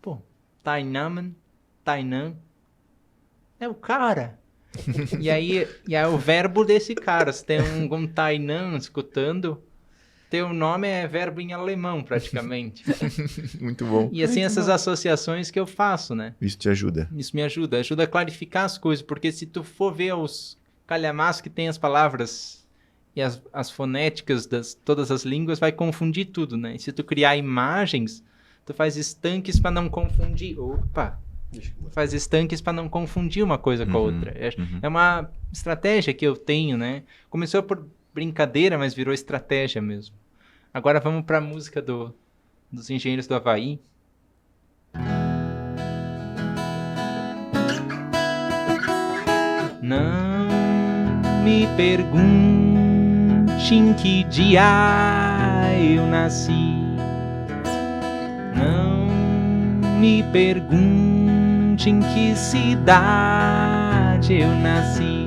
Pô, teilnehmen, Tainan. É o cara. E aí o verbo desse cara. Se tem um Tainan escutando, teu nome é verbo em alemão, praticamente. Muito bom. E assim, essas associações que eu faço, né? Isso te ajuda. Isso me ajuda a clarificar as coisas, porque se tu for ver os calhamaços que tem as palavras e as fonéticas das todas as línguas, vai confundir tudo, né? E se tu criar imagens, tu faz estanques para não confundir. Faz estanques para não confundir uma coisa com a outra. É uma estratégia que eu tenho, né? Começou por brincadeira, mas virou estratégia mesmo. Agora vamos para a música dos Engenheiros do Havaí. Não me pergunte em que dia eu nasci. Não me pergunte em que cidade eu nasci.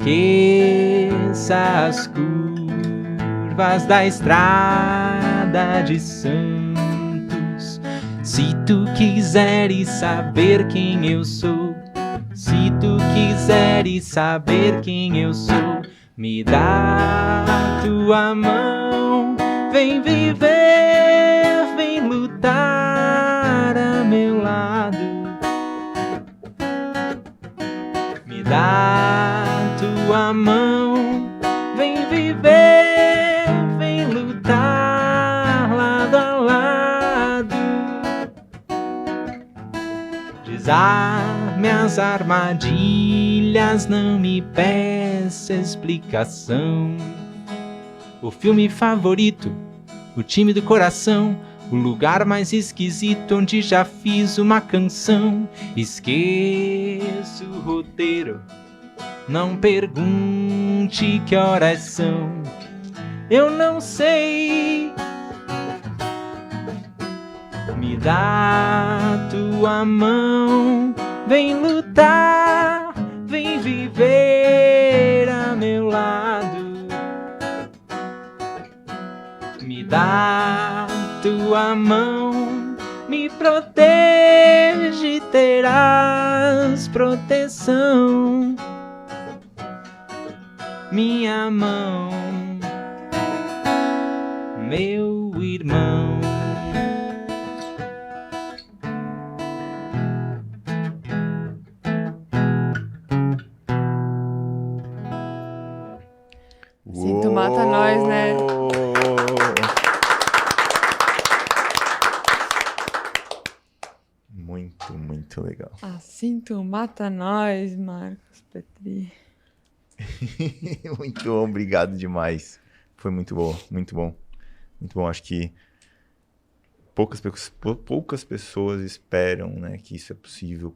Esqueça as curvas da estrada de Santos. Se tu quiseres saber quem eu sou, se tu quiseres saber quem eu sou, me dá tua mão, vem viver, vem lutar a meu lado. Me dá tua mão, vem viver, vem lutar lado a lado. Desarme as armadilhas, não me peça explicação. O filme favorito, o time do coração, o lugar mais esquisito onde já fiz uma canção. Esqueço o roteiro, não pergunte que horas são, eu não sei. Me dá tua mão, vem lutar, vem viver a meu lado. Me dá tua mão, me protege, terás proteção. Minha mão, meu irmão. Sinto mata nós, né? Muito legal. Assim tu mata nós, Marcos Petri. Muito bom, obrigado demais. Foi muito bom, muito bom. Muito bom, acho que poucas pessoas esperam, né, que isso é possível.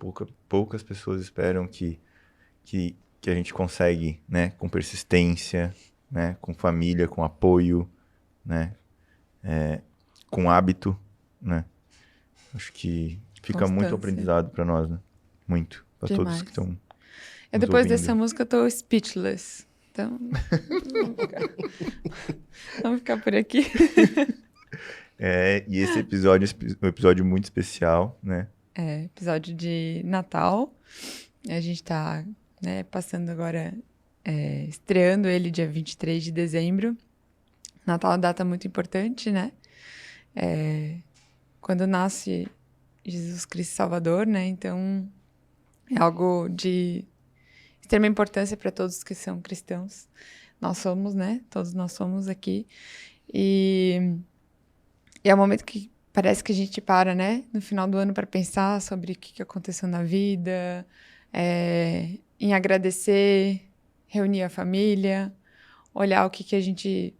Poucas pessoas esperam que a gente consegue, né, com persistência, né, com família, com apoio, né, com hábito, né. Acho que fica muito Constância. aprendizado para nós, né? Muito. Para todos Demais. que estão Depois ouvindo. dessa música eu tô speechless. Então, vamos ficar por aqui. E esse episódio é um episódio muito especial, né? Episódio de Natal. A gente tá, né, passando agora, estreando ele dia 23 de dezembro. Natal é uma data muito importante, né? Quando nasce Jesus Cristo Salvador, né? Então, é algo de extrema importância para todos que são cristãos. Nós somos, né? Todos nós somos aqui. E é um momento que parece que a gente para, né? No final do ano para pensar sobre o que aconteceu na vida, em agradecer, reunir a família, olhar o que a gente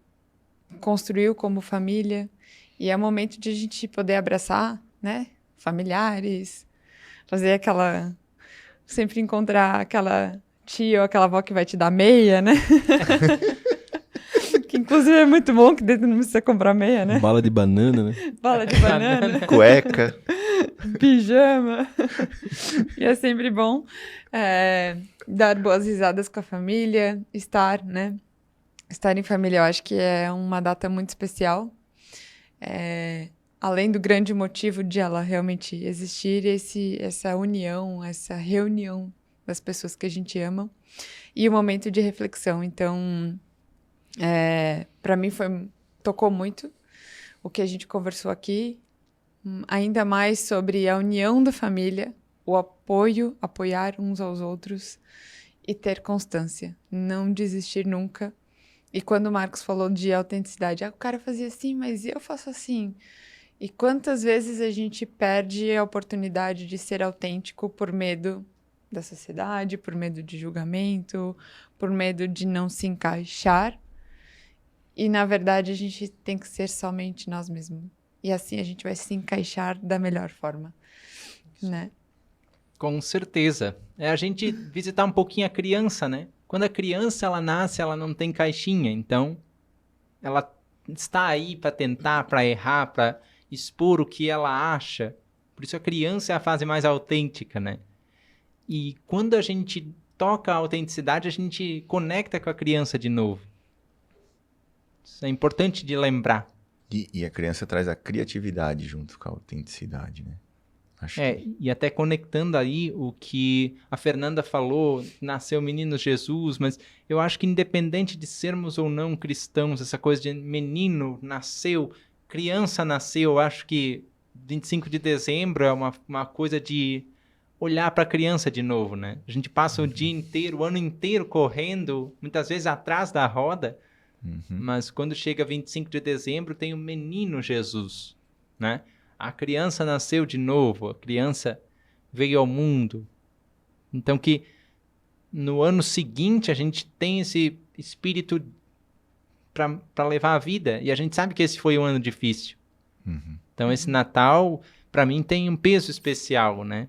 construiu como família. E é um momento de a gente poder abraçar, né? Familiares, fazer aquela... Sempre encontrar aquela tia ou aquela avó que vai te dar meia, né? Que inclusive é muito bom, que dentro não precisa comprar meia, né? Bala de banana, né? Bala de banana, Cueca. pijama. E é sempre bom dar boas risadas com a família, estar, né? Estar em família, eu acho que é uma data muito especial. Além do grande motivo de ela realmente existir, essa união, essa reunião das pessoas que a gente ama e o momento de reflexão. Então, para mim tocou muito o que a gente conversou aqui, ainda mais sobre a união da família, o apoiar uns aos outros e ter constância, não desistir nunca. E quando o Marcos falou de autenticidade, o cara fazia assim, mas eu faço assim. E quantas vezes a gente perde a oportunidade de ser autêntico por medo da sociedade, por medo de julgamento, por medo de não se encaixar. E, na verdade, a gente tem que ser somente nós mesmos. E assim a gente vai se encaixar da melhor forma, né? Com certeza. É a gente visitar um pouquinho a criança, né? Quando a criança, ela nasce, ela não tem caixinha. Então, ela está aí para tentar, para errar, para expor o que ela acha. Por isso a criança é a fase mais autêntica, né? E quando a gente toca a autenticidade, a gente conecta com a criança de novo. Isso é importante de lembrar. E a criança traz a criatividade junto com a autenticidade, né? Acho que... E até conectando aí o que a Fernanda falou, nasceu o menino Jesus, mas eu acho que independente de sermos ou não cristãos, essa coisa de menino nasceu, criança nasceu, eu acho que 25 de dezembro é uma coisa de olhar para a criança de novo, né? A gente passa o dia inteiro, o ano inteiro correndo, muitas vezes atrás da roda, mas quando chega 25 de dezembro tem o menino Jesus, né? A criança nasceu de novo, a criança veio ao mundo. Então que no ano seguinte a gente tem esse espírito para levar a vida. E a gente sabe que esse foi um ano difícil. Então esse Natal, para mim, tem um peso especial, né?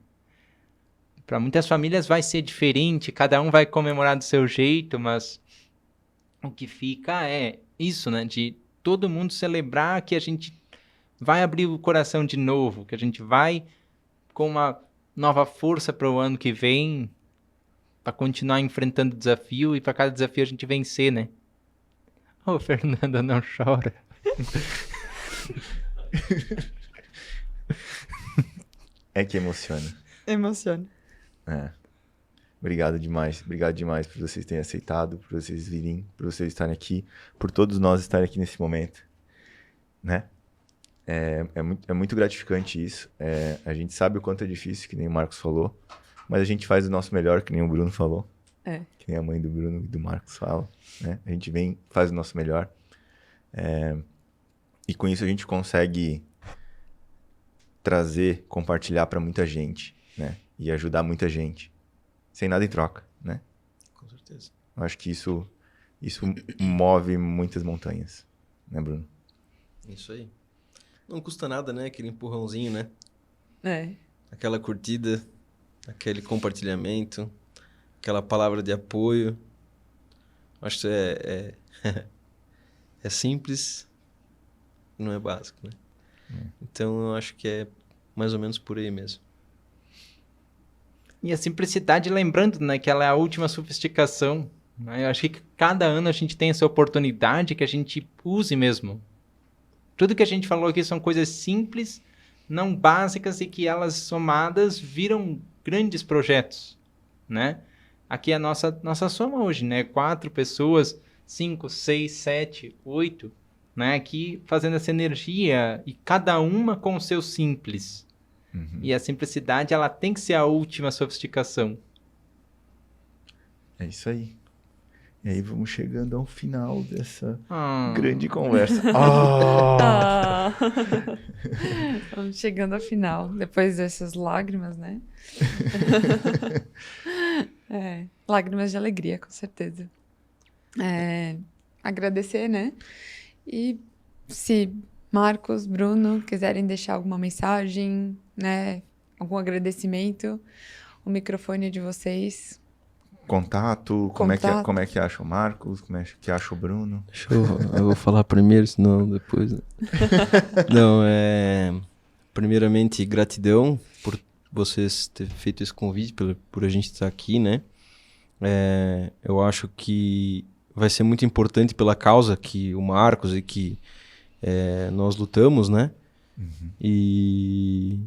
Para muitas famílias vai ser diferente, cada um vai comemorar do seu jeito, mas o que fica é isso, né? De todo mundo celebrar que a gente vai abrir o coração de novo, que a gente vai com uma nova força para o ano que vem, para continuar enfrentando o desafio e para cada desafio a gente vencer, né? Ô, Fernanda, não chora. É que emociona. Emociona. Obrigado demais por vocês terem aceitado, por vocês virem, por vocês estarem aqui, por todos nós estarem aqui nesse momento, né? É muito gratificante isso. A gente sabe o quanto é difícil, que nem o Marcos falou, mas a gente faz o nosso melhor, que nem o Bruno falou, que nem a mãe do Bruno e do Marcos fala, né? A gente vem, faz o nosso melhor, e com isso a gente consegue trazer, compartilhar para muita gente, né? E ajudar muita gente, sem nada em troca, né? Com certeza. Eu acho que isso move muitas montanhas, né, Bruno? Isso aí. Não custa nada, né? Aquele empurrãozinho, né? É. Aquela curtida, aquele compartilhamento, aquela palavra de apoio. Acho que é simples, não é básico, né? Então, eu acho que é mais ou menos por aí mesmo. E a simplicidade, lembrando, né, que ela é a última sofisticação, né? Eu acho que cada ano a gente tem essa oportunidade que a gente use mesmo. Tudo que a gente falou aqui são coisas simples, não básicas, e que elas somadas viram grandes projetos, né? Aqui é a nossa soma hoje, né? 4 pessoas, 5, 6, 7, 8, né? Aqui fazendo essa energia, e cada uma com o seu simples. E a simplicidade, ela tem que ser a última sofisticação. É isso aí. E aí vamos chegando ao final dessa grande conversa. Vamos chegando ao final, depois dessas lágrimas, né? Lágrimas de alegria, com certeza. Agradecer, né? E se Marcos, Bruno quiserem deixar alguma mensagem, né? Algum agradecimento, o microfone é de vocês. Contato. Como é que acha o Marcos? Como é que acha o Bruno? Eu vou falar primeiro, senão depois... Não, primeiramente, gratidão por vocês terem feito esse convite, por a gente estar aqui, né? Eu acho que vai ser muito importante pela causa que o Marcos e que nós lutamos, né? E...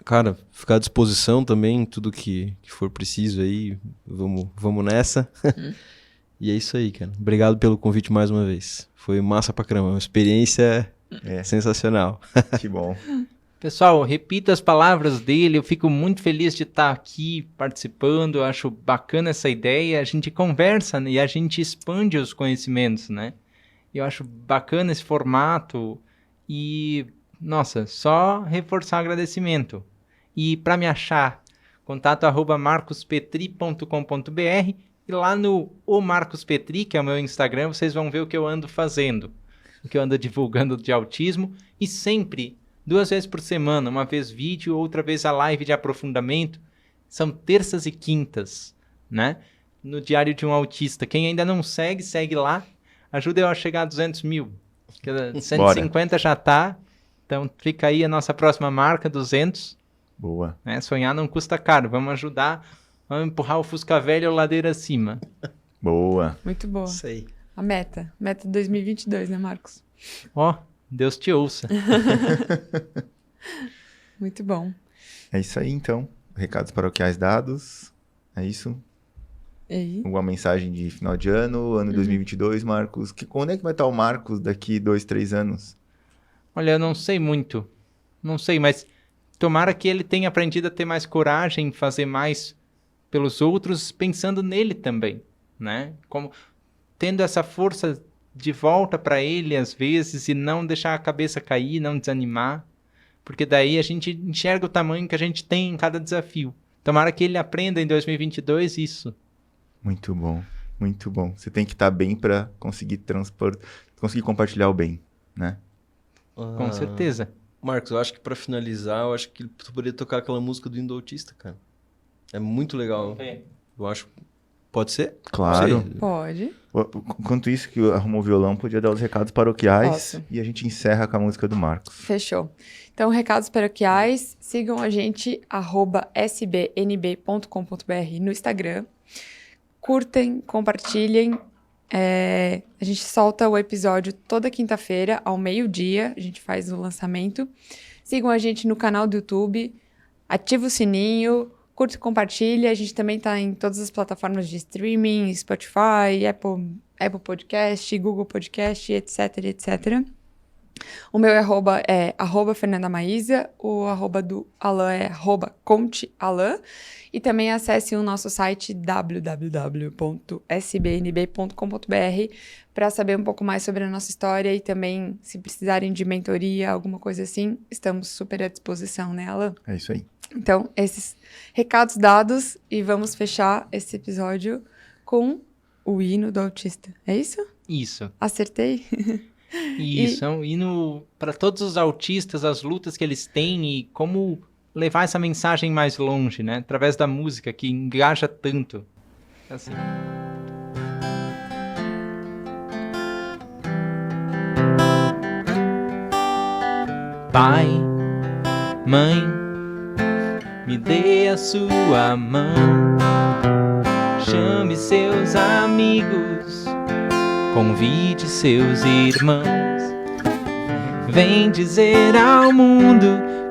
Cara, ficar à disposição também, tudo que for preciso aí, vamos nessa. E é isso aí, cara. Obrigado pelo convite mais uma vez. Foi massa pra caramba, uma experiência sensacional. Que bom. Pessoal, repito as palavras dele, eu fico muito feliz de estar aqui participando, eu acho bacana essa ideia, a gente conversa, né, e a gente expande os conhecimentos, né? Eu acho bacana esse formato e, nossa, só reforçar o agradecimento. E para me achar, contato @marcospetri.com.br, e lá no O Marcos Petri, que é o meu Instagram, vocês vão ver o que eu ando fazendo, o que eu ando divulgando de autismo, e sempre 2 vezes por semana, uma vez vídeo, outra vez a live de aprofundamento, são terças e quintas, né? No Diário de um Autista. Quem ainda não segue, segue lá, ajuda eu a chegar a 200 mil, 150 já tá, então fica aí a nossa próxima marca, 200. Boa. Né? Sonhar não custa caro, vamos ajudar Vamos empurrar o Fusca velho ladeira acima. Boa. Muito boa. Sei. A meta. Meta 2022, né, Marcos? Ó, Deus te ouça. Muito bom. É isso aí, então. Recados paroquiais dados. É isso? E aí? Uma mensagem de final de ano 2022, Marcos. Onde é que vai estar o Marcos daqui 2, 3 anos? Olha, eu não sei muito. Não sei, mas tomara que ele tenha aprendido a ter mais coragem, fazer mais pelos outros, pensando nele também, né? Como tendo essa força de volta para ele às vezes e não deixar a cabeça cair, não desanimar, porque daí a gente enxerga o tamanho que a gente tem em cada desafio. Tomara que ele aprenda em 2022 isso. Muito bom, muito bom. Você tem que estar bem para conseguir conseguir compartilhar o bem, né? Com certeza. Marcos, eu acho que pra finalizar, eu acho que tu poderia tocar aquela música do Hino do Autista, cara. É muito legal. Eu acho. Pode ser? Claro. Sei. Pode. Enquanto isso, que arrumou o violão, podia dar os recados paroquiais. Posso. E a gente encerra com a música do Marcos. Fechou. Então, recados paroquiais, sigam a gente, @sbnb.com.br no Instagram. Curtem, compartilhem. A gente solta o episódio toda quinta-feira, ao meio-dia. A gente faz o lançamento. Sigam a gente no canal do YouTube. Ativa o sininho. Curte e compartilha. A gente também está em todas as plataformas de streaming, Spotify, Apple Podcast, Google Podcast, etc, etc. O meu é @Fernanda Maísa, o @ do Alan é @ConteAlan. E também acesse o nosso site www.sbnb.com.br para saber um pouco mais sobre a nossa história e também, se precisarem de mentoria, alguma coisa assim, estamos super à disposição, né, Alan? É isso aí. Então, esses recados dados e vamos fechar esse episódio com o hino do autista. É isso? Isso. Acertei? Isso, é um hino para todos os autistas, as lutas que eles têm e como levar essa mensagem mais longe, né? Através da música que engaja tanto. Assim. Pai, mãe, me dê a sua mão, chame seus amigos, convide seus irmãos, vem dizer ao mundo,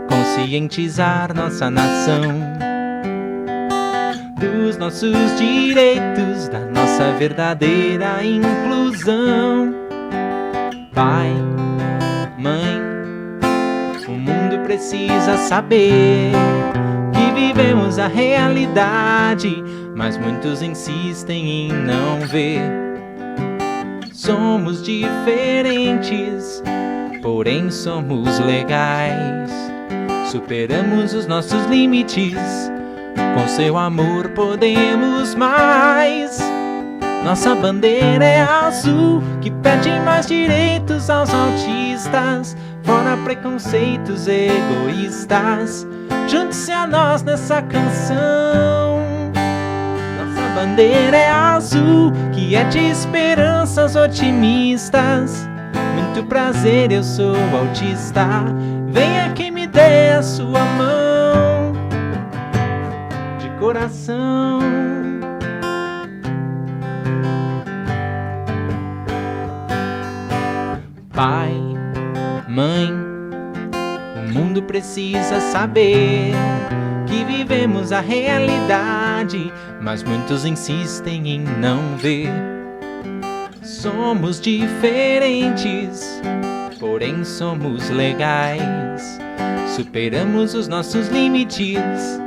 conscientizar nossa nação dos nossos direitos, da nossa verdadeira inclusão. Pai, mãe, o mundo precisa saber que vivemos a realidade, mas muitos insistem em não ver. Somos diferentes, porém somos legais. Superamos os nossos limites, com seu amor podemos mais. Nossa bandeira é azul, que pede mais direitos aos autistas, fora preconceitos egoístas. Junte-se a nós nessa canção. Nossa bandeira é azul, que é de esperanças otimistas. Muito prazer, eu sou autista. Venha que me dê a sua mão, de coração. Pai, mãe, o mundo precisa saber que vivemos a realidade, mas muitos insistem em não ver. Somos diferentes, porém somos legais. Superamos os nossos limites,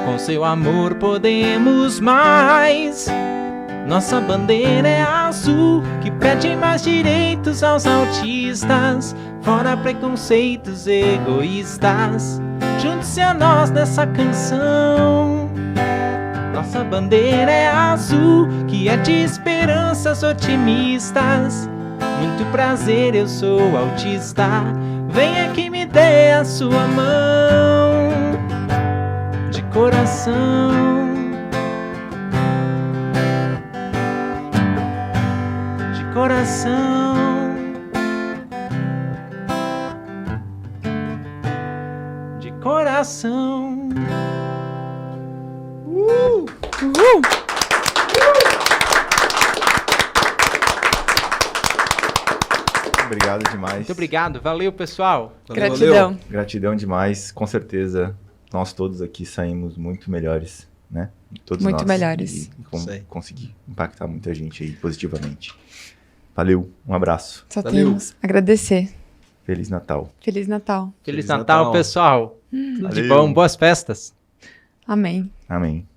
com seu amor podemos mais. Nossa bandeira é azul, que pede mais direitos aos autistas, fora preconceitos egoístas. Junte-se a nós nessa canção. Nossa bandeira é azul, que é de esperanças otimistas. Muito prazer, eu sou autista. Venha que me dê a sua mão, de coração. Coração, de coração. Obrigado demais. Muito obrigado. Valeu, pessoal. Gratidão. Gratidão demais. Com certeza, nós todos aqui saímos muito melhores, né? Todos Muito nós. melhores. Isso aí. Conseguir impactar muita gente aí positivamente. Valeu, um abraço. Só Valeu. temos a agradecer. Feliz Natal. Feliz Natal. Feliz Feliz Natal, Natal. pessoal. Tudo de Valeu. bom. Boas festas. Amém. Amém.